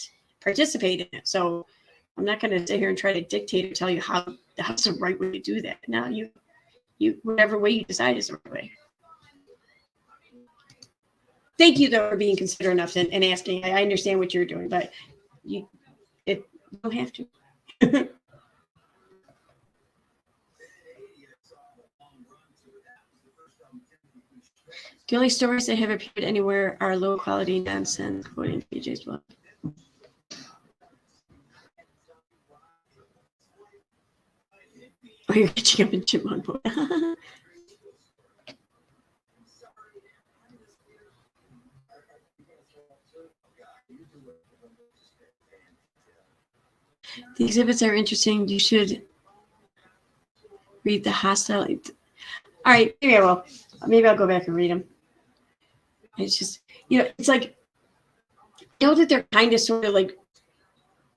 participate in it. So I'm not going to sit here and try to dictate or tell you how's the right way to do that. No, you whatever way you decide is the right way. Thank you though for being considerate enough and asking. I understand what you're doing, but you don't have to. The only stories that have appeared anywhere are low quality nonsense, according to PJ's blog. Oh, you're catching up in Chipmunk Boy. The exhibits are interesting. You should read the hostile. All right, maybe I will. Maybe I'll go back and read them. It's just, it's like, I know that they're kind of sort of like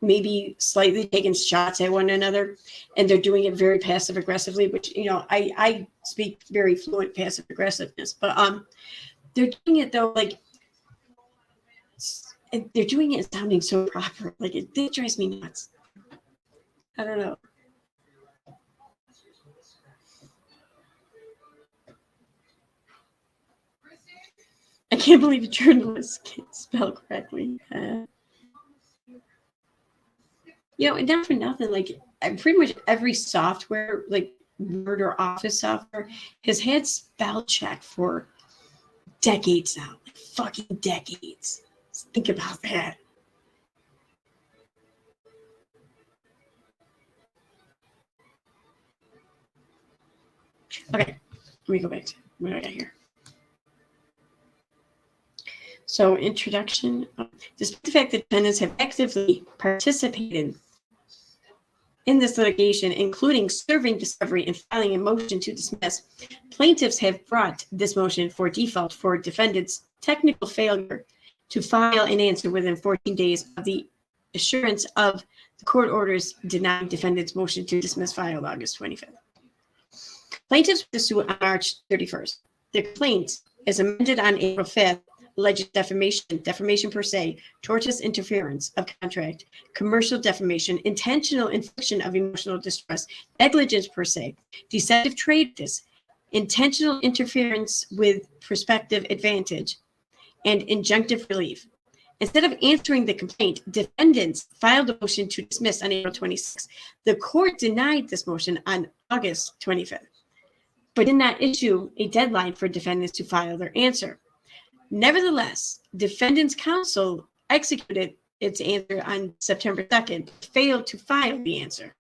maybe slightly taking shots at one another, and they're doing it very passive aggressively, which, I speak very fluent passive aggressiveness, but they're doing it though, like, they're doing it sounding so proper. Like, it drives me nuts. I don't know. I can't believe a journalist can't spell correctly. And not for nothing, like, pretty much every software, like Word or Office software, has had spell check for decades now. Like, fucking decades. Think about that. Okay, let me go back to what do I got here. So, introduction. Despite the fact that defendants have actively participated in this litigation, including serving discovery and filing a motion to dismiss, plaintiffs have brought this motion for default for defendants' technical failure to file an answer within 14 days of the assurance of the court orders denying defendants' motion to dismiss filed August 25th. Plaintiffs pursued on March 31st. The complaint, as amended on April 5th, alleged defamation per se, tortious interference of contract, commercial defamation, intentional infliction of emotional distress, negligence per se, deceptive trade practice, intentional interference with prospective advantage, and injunctive relief. Instead of answering the complaint, defendants filed a motion to dismiss on April 26th. The court denied this motion on August 25th, but did not issue a deadline for defendants to file their answer. Nevertheless, defendants' counsel executed its answer on September 2nd, failed to file the answer.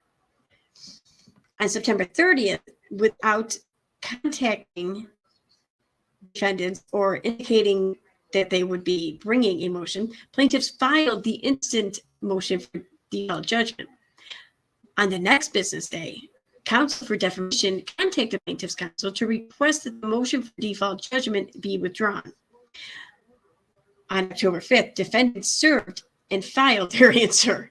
On September 30th, without contacting defendants or indicating that they would be bringing a motion, plaintiffs filed the instant motion for default judgment. On the next business day, counsel for defamation contacted plaintiffs' counsel to request that the motion for default judgment be withdrawn. On October 5th, defendants served and filed their answer.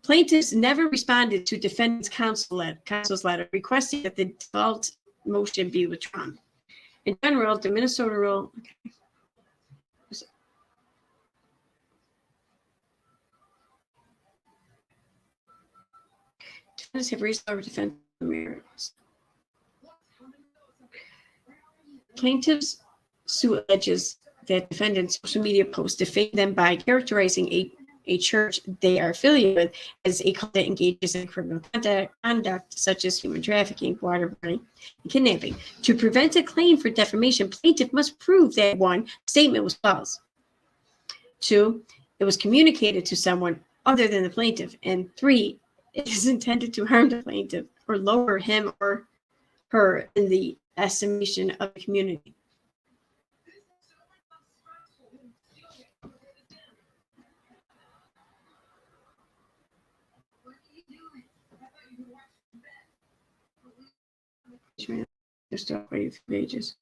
Plaintiffs never responded to defendants' counsel's letter requesting that the default motion be withdrawn. In general, the Minnesota rule. Defendants have raised over defense merits. Plaintiffs' suit alleges that defendants' social media posts defame them by characterizing a church they are affiliated with as a cult that engages in criminal conduct such as human trafficking, waterboarding, and kidnapping. To prevent a claim for defamation, plaintiff must prove that 1, statement was false, 2, it was communicated to someone other than the plaintiff, and 3, it is intended to harm the plaintiff or lower him or her in the estimation of the community. Just quite a few pages.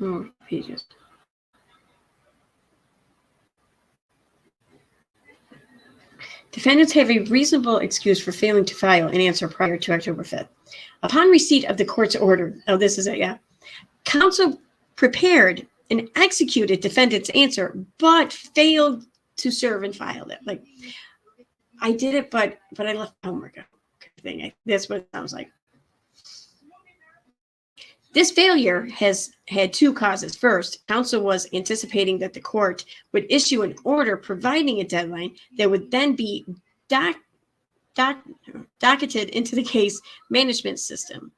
Oh, pages. Defendants have a reasonable excuse for failing to file an answer prior to October 5th. Upon receipt of the court's order, oh, this is it, yeah. Counsel prepared and executed defendant's answer, but failed to serve and file it. Like, I did it, but I left homework thing. That's what it sounds like. This failure has had two causes. First, counsel was anticipating that the court would issue an order providing a deadline that would then be docketed into the case management system.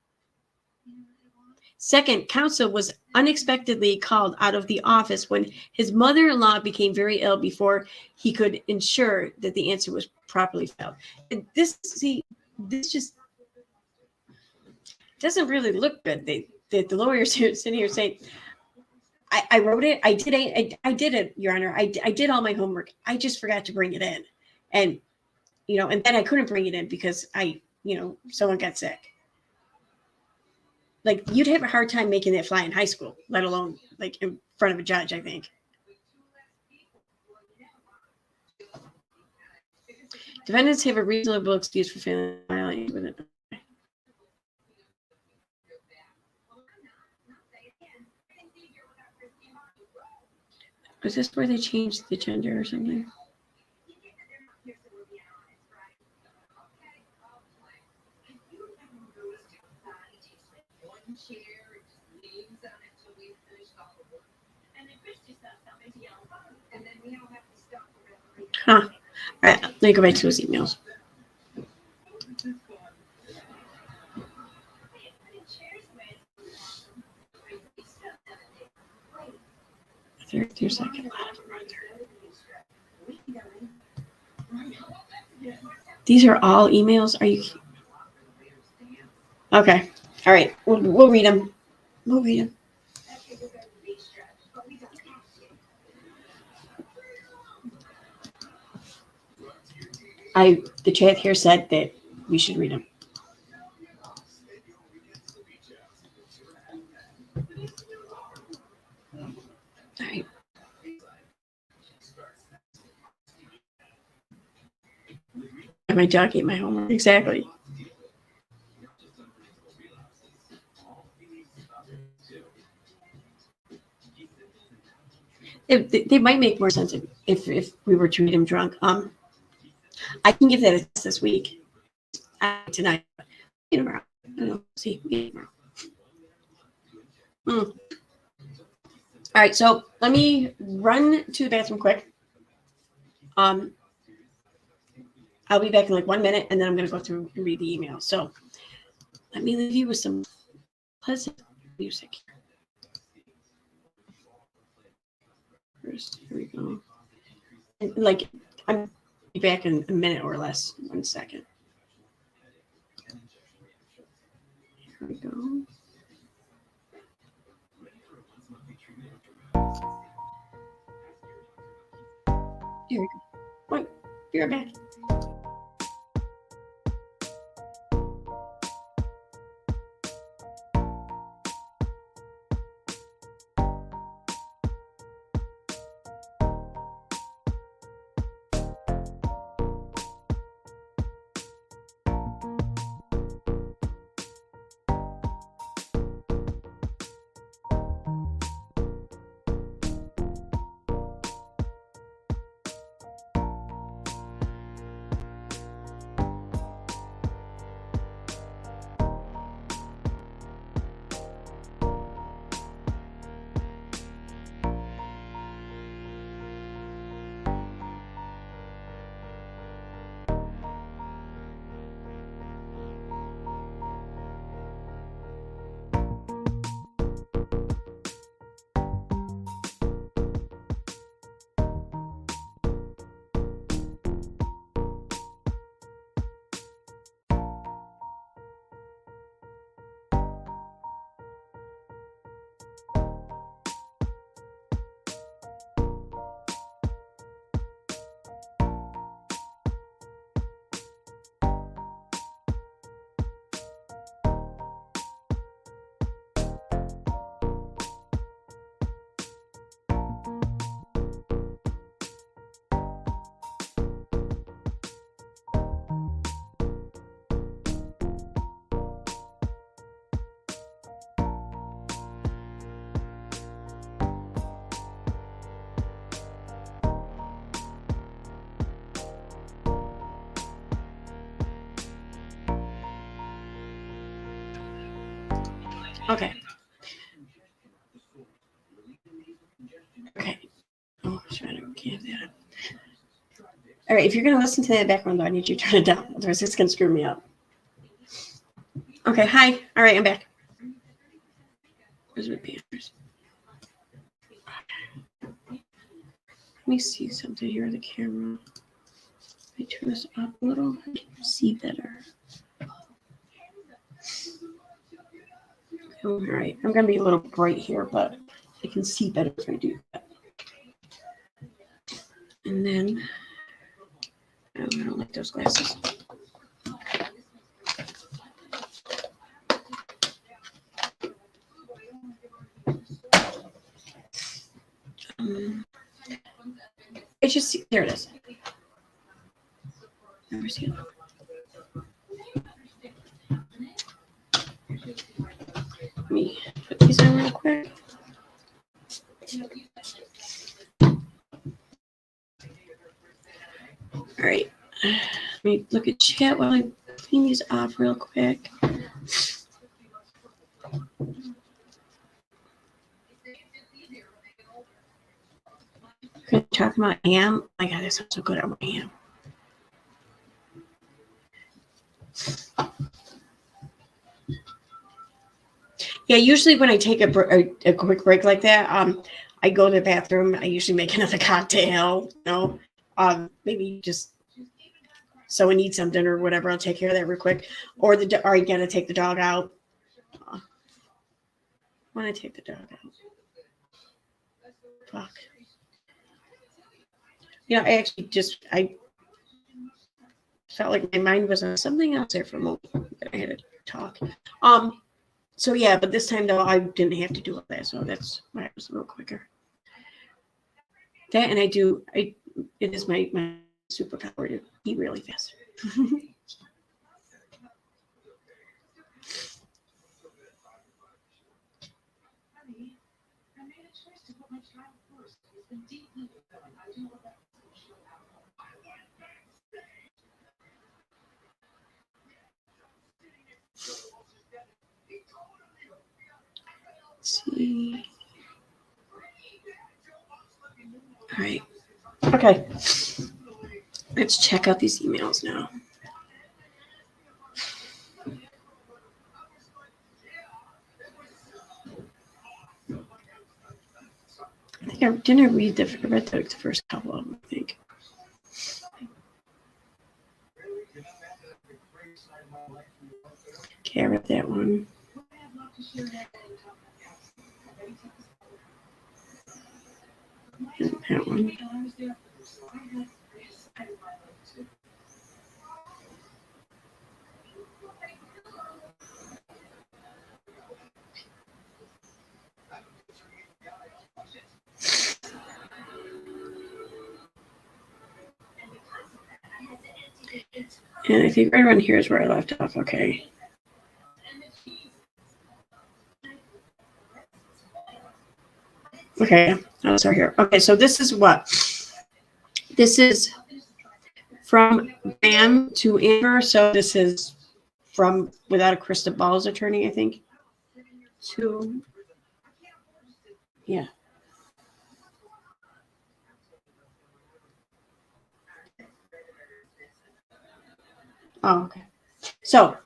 Second, counsel was unexpectedly called out of the office when his mother-in-law became very ill before he could ensure that the answer was properly filed. And this just doesn't really look good. The lawyers sitting here saying, I wrote it, I did it, Your Honor. I did all my homework. I just forgot to bring it in. And, and then I couldn't bring it in because someone got sick. Like, you'd have a hard time making that fly in high school, let alone like in front of a judge, I think. Defendants have a reasonable excuse for failing filing with it. Was this where they changed the gender or something? Huh. All right, let me go back to those emails. There's like a lot of them right there. These are all emails. Are you? Okay. All right. We'll read them. We'll read them. The chat here said that we should read them. All right. My dog ate my homework. Exactly. They might make more sense if we were to read them drunk. I can give that a test this week. Tonight. Tomorrow. I don't know. See. Tomorrow. All right. So let me run to the bathroom quick. I'll be back in like 1 minute, and then I'm going to go through and read the email. So let me leave you with some pleasant music. First, here we go. And like, I'm be back in a minute or less. 1 second. Here we go. Here we go. Wait, be right back. Okay. Okay. Oh, sorry, I can't have that. All right, if you're going to listen to that background, I need you to turn it down. Otherwise, it's going to screw me up. Okay, hi. All right, I'm back. Where's my papers? Let me see something here on the camera. Let me turn this up a little. I can see better. All right, I'm going to be a little bright here, but I can see better if I do that. And then, oh, I don't like those glasses. It's just, there it is. Never seen it. Let me put these on real quick. All right. Let me look at chat while I clean these off real quick. We're talking about am. Oh my God, that sounds so good. I am. Yeah, usually when I take a quick break like that, I go to the bathroom. I usually make another cocktail. You know, maybe just someone needs something or whatever. I'll take care of that real quick. Or I gotta take the dog out. When I take the dog out, fuck. You know, I felt like my mind was on something else there for a moment. I had to talk. So yeah, but this time though, I didn't have to do all that, so that's why it was a little quicker. That and it is my superpower to eat really fast. Let's see. All right. Okay. Let's check out these emails now. I think I didn't read the first couple of them, I think. Okay, I read that one. And that one. And I think right around here is where I left off. Okay. Okay, I'll start here. Okay, so this is what? This is from Bam to Amber. So this is from Without a Crystal Ball's attorney, I think. To, yeah. Oh, okay. So,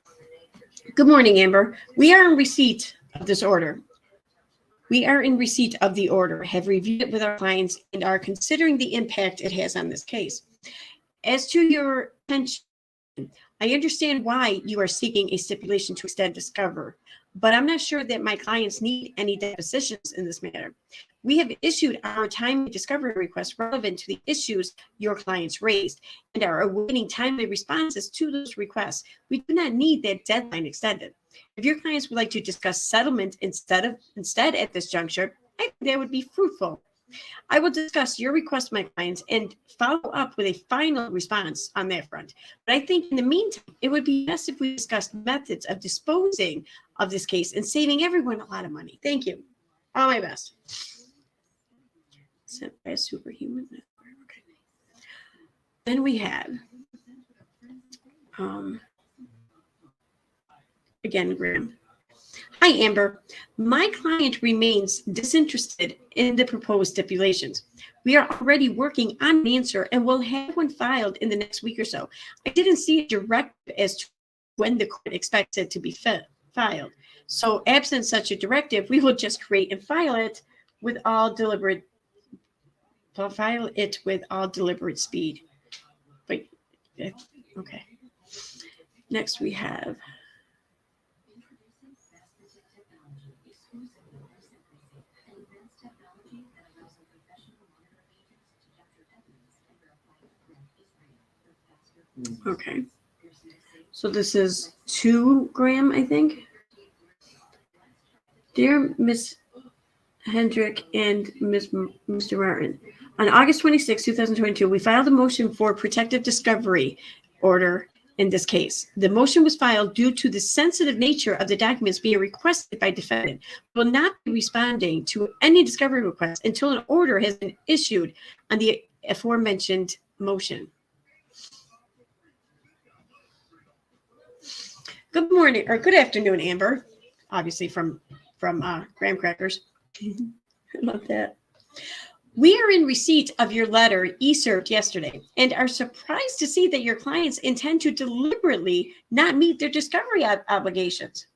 good morning, Amber. We are in receipt of this order. We are in receipt of the order, have reviewed it with our clients, and are considering the impact it has on this case. As to your pension, I understand why you are seeking a stipulation to extend discover, but I'm not sure that my clients need any depositions in this matter. We have issued our timely discovery request relevant to the issues your clients raised and are awaiting timely responses to those requests. We do not need that deadline extended. If your clients would like to discuss settlement instead at this juncture, I think that would be fruitful. I will discuss your request, my clients, and follow up with a final response on that front. But I think in the meantime, it would be best if we discussed methods of disposing of this case and saving everyone a lot of money. Thank you. All my best. Sent by a superhuman network. Okay. Then we have, again, Graham. Hi, Amber. My client remains disinterested in the proposed stipulations. We are already working on an answer and will have one filed in the next week or so. I didn't see a directive as to when the court expects it to be filed. So absent such a directive, we will just create and file it with all deliberate speed. But okay. Next we have okay. So this is 2 Graham, I think. Dear Miss Hendrick and Mr. Martin, on August 26, 2022, we filed a motion for protective discovery order in this case. The motion was filed due to the sensitive nature of the documents being requested by defendant. We will not be responding to any discovery request until an order has been issued on the aforementioned motion. Good morning, or good afternoon, Amber. Obviously from Graham Crackers. I love that. We are in receipt of your letter e-served yesterday and are surprised to see that your clients intend to deliberately not meet their discovery obligations.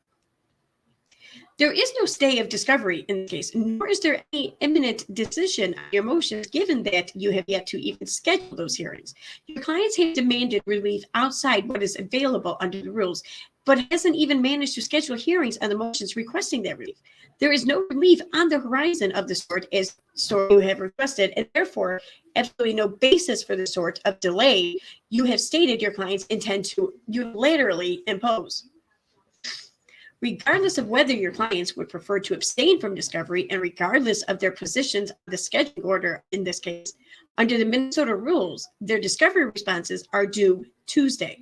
There is no stay of discovery in this case, nor is there any imminent decision on your motions, given that you have yet to even schedule those hearings. Your clients have demanded relief outside what is available under the rules, but hasn't even managed to schedule hearings on the motions requesting that relief. There is no relief on the horizon of the sort as you have requested, and therefore absolutely no basis for the sort of delay you have stated your clients intend to unilaterally impose. Regardless of whether your clients would prefer to abstain from discovery and regardless of their positions on the scheduling order in this case, under the Minnesota rules, their discovery responses are due Tuesday.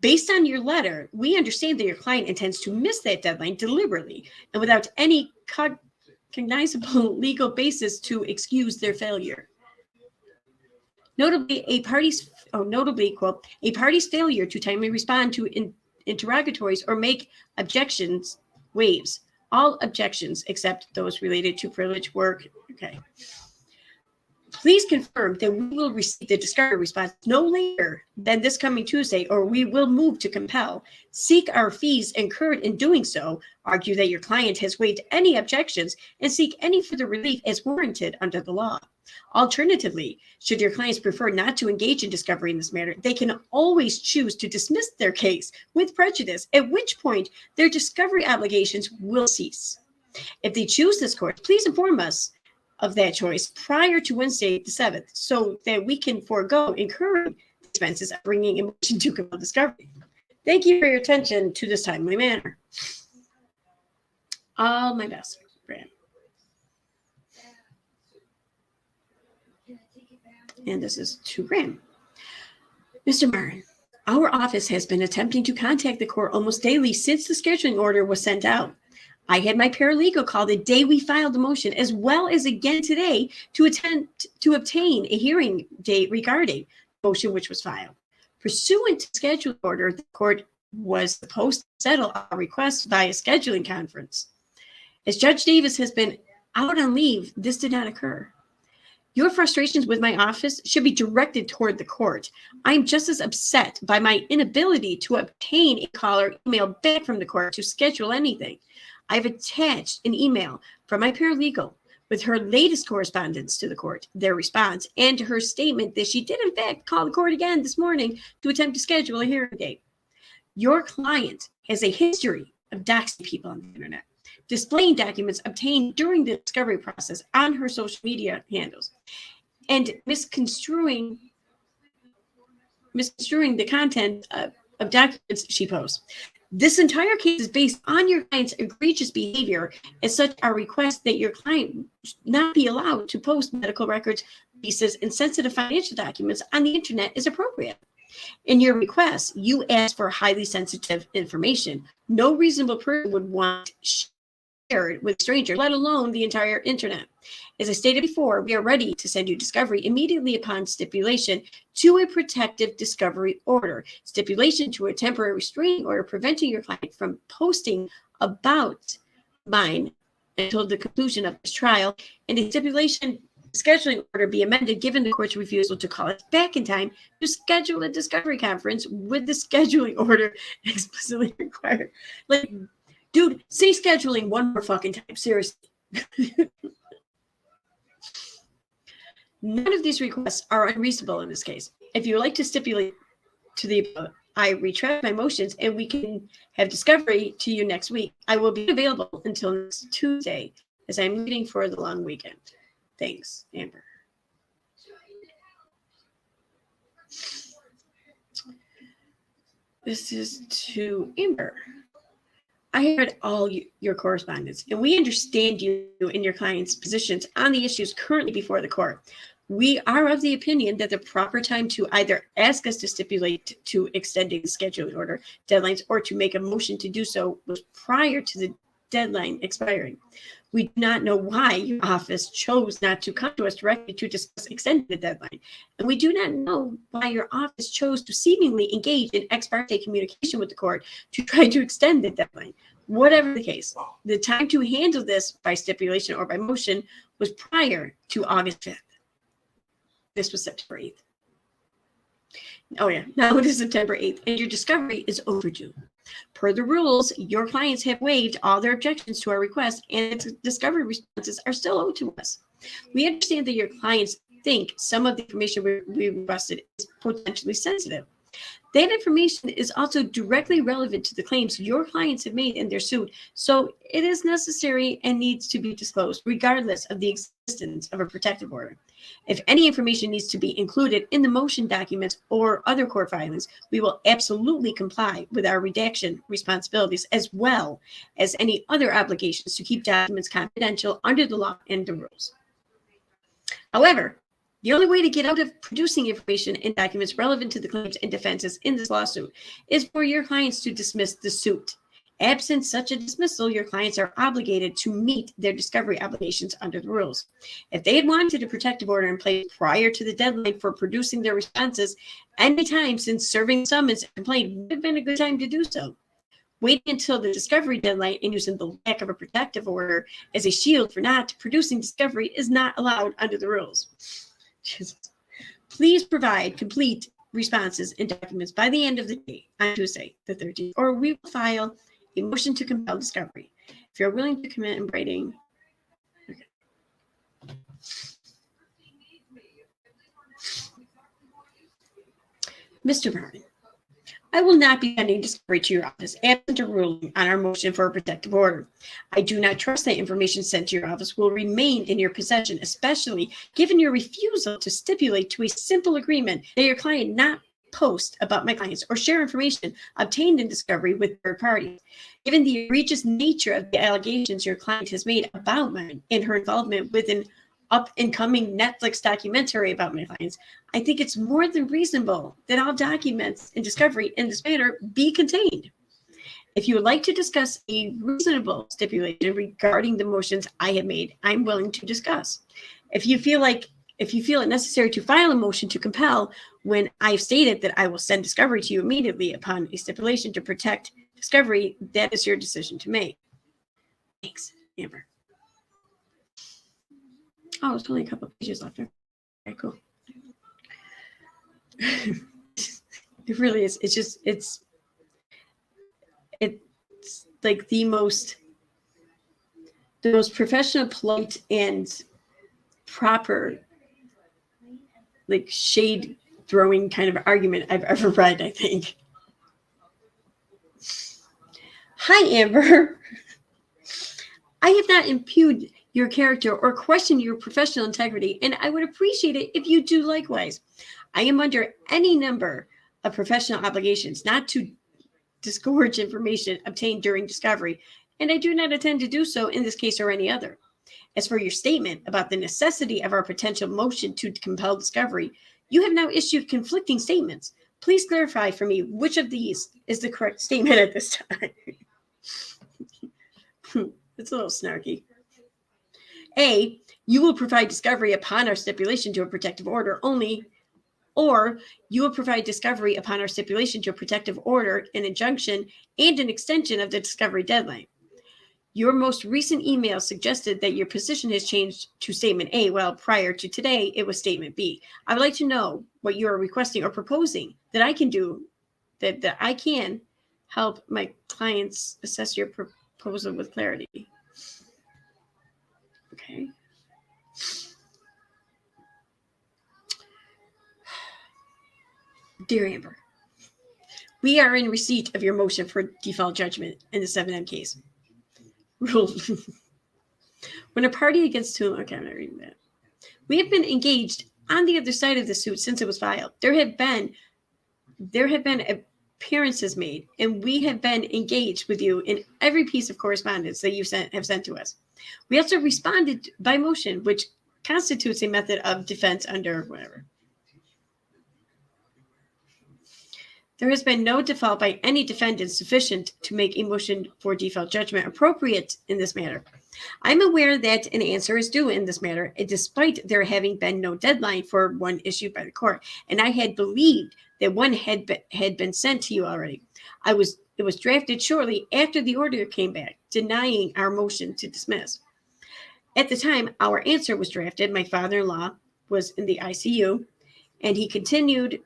Based on your letter, we understand that your client intends to miss that deadline deliberately and without any cognizable legal basis to excuse their failure. Notably, a party's failure to timely respond to interrogatories or make objections waives all objections except those related to privileged work. Okay. Please confirm that we will receive the discovery response no later than this coming Tuesday, or we will move to compel, seek our fees incurred in doing so, argue that your client has waived any objections, and seek any further relief as warranted under the law. Alternatively, should your clients prefer not to engage in discovery in this matter, they can always choose to dismiss their case with prejudice, at which point their discovery obligations will cease. If they choose this course, please inform us of that choice prior to Wednesday the 7th so that we can forego incurring expenses of bringing a motion to compel discovery. Thank you for your attention to this timely matter. All my best, Graham. And this is to Graham. Mr. Martin, our office has been attempting to contact the court almost daily since the scheduling order was sent out. I had my paralegal call the day we filed the motion, as well as again today, to attempt to obtain a hearing date regarding the motion which was filed. Pursuant to schedule order, the court was supposed to settle our request via scheduling conference. As Judge Davis has been out on leave, this did not occur. Your frustrations with my office should be directed toward the court. I am just as upset by my inability to obtain a call or email back from the court to schedule anything. I've attached an email from my paralegal with her latest correspondence to the court, their response, and her statement that she did in fact call the court again this morning to attempt to schedule a hearing date. Your client has a history of doxing people on the internet, displaying documents obtained during the discovery process on her social media handles, and misconstruing the content of documents she posts. This entire case is based on your client's egregious behavior. As such, our request that your client not be allowed to post medical records, leases, and sensitive financial documents on the internet is appropriate. In your request, you ask for highly sensitive information. No reasonable person would want shared with a stranger, let alone the entire internet. As I stated before, we are ready to send you discovery immediately upon stipulation to a protective discovery order, stipulation to a temporary restraining order preventing your client from posting about mine until the conclusion of this trial, and a stipulation scheduling order be amended given the court's refusal to call us back in time to schedule a discovery conference with the scheduling order explicitly required. Like, dude, say scheduling one more fucking time. Seriously. None of these requests are unreasonable in this case. If you would like to stipulate to the above, I retract my motions and we can have discovery to you next week. I will be available until next Tuesday as I'm leaving for the long weekend. Thanks, Amber. This is to Amber. I read all your correspondence, and we understand you and your client's positions on the issues currently before the court. We are of the opinion that the proper time to either ask us to stipulate to extending the scheduling order deadlines or to make a motion to do so was prior to the deadline expiring. We do not know why your office chose not to come to us directly to discuss extending the deadline. And we do not know why your office chose to seemingly engage in ex parte communication with the court to try to extend the deadline. Whatever the case, the time to handle this by stipulation or by motion was prior to August 5th. This was September 8th. Oh yeah, now it is September 8th, and your discovery is overdue. Per the rules, your clients have waived all their objections to our request, and its discovery responses are still owed to us. We understand that your clients think some of the information we requested is potentially sensitive. That information is also directly relevant to the claims your clients have made in their suit, so it is necessary and needs to be disclosed, regardless of the existence of a protective order. If any information needs to be included in the motion documents or other court filings, we will absolutely comply with our redaction responsibilities as well as any other obligations to keep documents confidential under the law and the rules. However, the only way to get out of producing information and documents relevant to the claims and defenses in this lawsuit is for your clients to dismiss the suit. Absent such a dismissal, your clients are obligated to meet their discovery obligations under the rules. If they had wanted a protective order in place prior to the deadline for producing their responses, any time since serving summons and complaint would have been a good time to do so. Waiting until the discovery deadline and using the lack of a protective order as a shield for not producing discovery is not allowed under the rules. Please provide complete responses and documents by the end of the day on Tuesday, the 13th, or we will file a motion to compel discovery. If you're willing to commit in writing, okay. Mr. Martin, I will not be sending discovery to your office absent a ruling on our motion for a protective order. I do not trust that information sent to your office will remain in your possession, especially given your refusal to stipulate to a simple agreement that your client not post about my clients or share information obtained in discovery with third parties. Given the egregious nature of the allegations your client has made about mine and her involvement with an up-and-coming Netflix documentary about my clients, I think it's more than reasonable that all documents and discovery in this matter be contained. If you would like to discuss a reasonable stipulation regarding the motions I have made, I'm willing to discuss. If you feel it necessary to file a motion to compel when I've stated that I will send discovery to you immediately upon a stipulation to protect discovery, that is your decision to make. Thanks, Amber. Oh, it's only a couple of pages left there. Okay, cool. It really is. It's like the most professional, polite, and proper, like, shade throwing kind of argument I've ever read, I think. Hi, Amber. I have not impugned your character or questioned your professional integrity, and I would appreciate it if you do likewise. I am under any number of professional obligations not to disgorge information obtained during discovery, and I do not intend to do so in this case or any other. As for your statement about the necessity of our potential motion to compel discovery, you have now issued conflicting statements. Please clarify for me which of these is the correct statement at this time. It's a little snarky. A, you will provide discovery upon our stipulation to a protective order only, or you will provide discovery upon our stipulation to a protective order, an injunction, and an extension of the discovery deadline. Your most recent email suggested that your position has changed to statement A, while prior to today, it was statement B. I would like to know what you are requesting or proposing that I can do, that I can help my clients assess your proposal with clarity. Okay. Dear Amber, we are in receipt of your motion for default judgment in the 7M case. Rule. When a party against whom, okay, I'm not reading that. We have been engaged on the other side of the suit since it was filed. There have been appearances made, and we have been engaged with you in every piece of correspondence that you have sent to us. We also responded by motion, which constitutes a method of defense under whatever. There has been no default by any defendant sufficient to make a motion for default judgment appropriate in this matter. I'm aware that an answer is due in this matter, despite there having been no deadline for one issued by the court, and I had believed that one had been sent to you already. It was drafted shortly after the order came back, denying our motion to dismiss. At the time our answer was drafted, my father-in-law was in the ICU, and he continued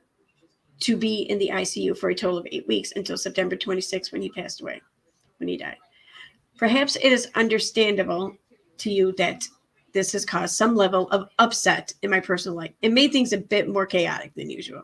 to be in the ICU for a total of 8 weeks until September 26th when he passed away, when he died. Perhaps it is understandable to you that this has caused some level of upset in my personal life. It made things a bit more chaotic than usual.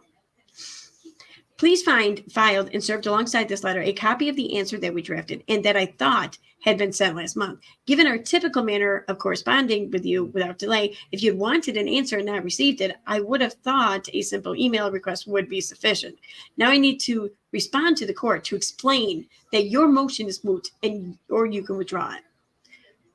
Please find filed and served alongside this letter a copy of the answer that we drafted and that I thought had been sent last month. Given our typical manner of corresponding with you without delay, if you'd wanted an answer and not received it, I would have thought a simple email request would be sufficient. Now I need to respond to the court to explain that your motion is moot or you can withdraw it.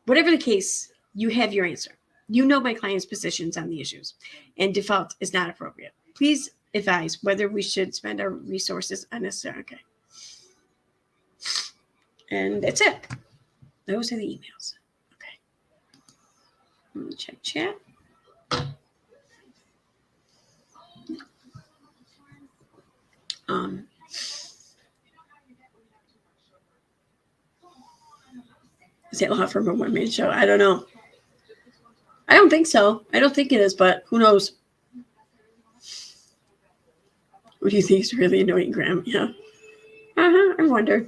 Whatever the case, you have your answer. You know my client's positions on the issues, and default is not appropriate. Please advise whether we should spend our resources unnecessarily. Okay. And that's it. Those are the emails. Okay. Let me check chat. Is that law firm a one-man show? I don't know. I don't think so. I don't think it is, but who knows? What do you think is really annoying, Graham? Yeah. I wonder.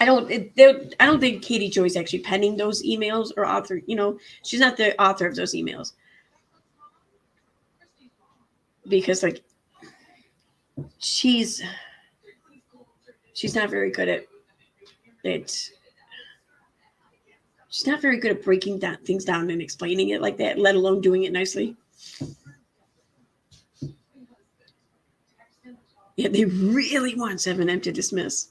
I don't think Katie Joy's actually penning those emails or author. She's not the author of those emails. Because she's not very good at it. She's not very good at breaking things down and explaining it like that, let alone doing it nicely. Yeah, they really want 7M to dismiss.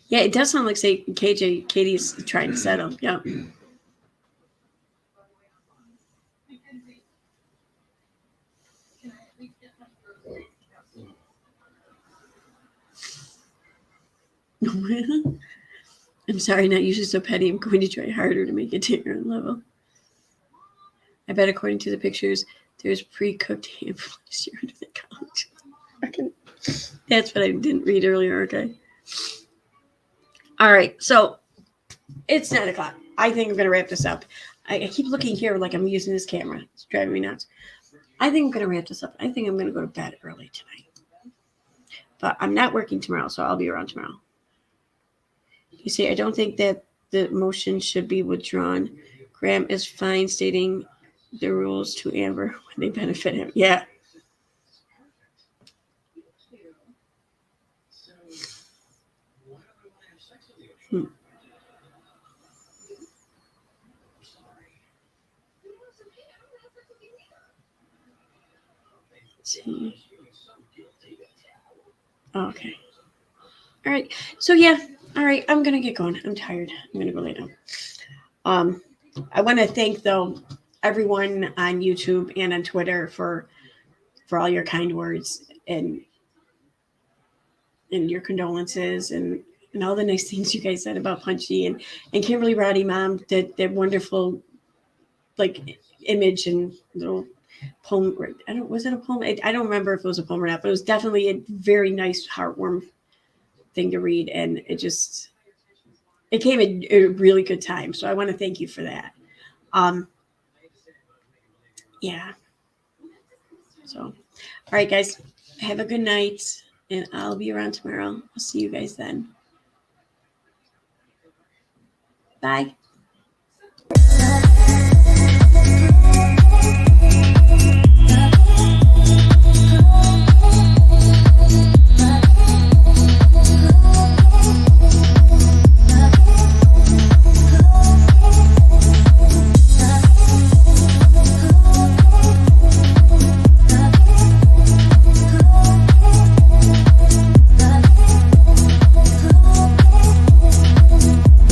Yeah, it does sound like, say, Katie's trying to settle. Yeah. I'm sorry, not usually so petty. I'm going to try harder to make it to your own level. I bet according to the pictures, there's pre-cooked ham placed here under the couch. That's what I didn't read earlier, okay? All right, so it's 9 o'clock. I think I'm going to wrap this up. I keep looking here like I'm using this camera. It's driving me nuts. I think I'm going to wrap this up. I think I'm going to go to bed early tonight. But I'm not working tomorrow, so I'll be around tomorrow. You see, I don't think that the motion should be withdrawn. Graham is fine stating the rules to Amber when they benefit him. Yeah. See. Okay. All right. So yeah. All right. I'm gonna get going. I'm tired. I'm gonna go lay down. I want to thank though everyone on YouTube and on Twitter for for all your kind words and your condolences and all the nice things you guys said about Punchy and Kimberly Rowdy Mom did that wonderful like image and little poem. Was it a poem? I don't remember if it was a poem or not, but it was definitely a very nice, heartwarming thing to read. And it came at a really good time. So I want to thank you for that. Yeah. So, all right, guys, have a good night and I'll be around tomorrow. I'll see you guys then. Bye.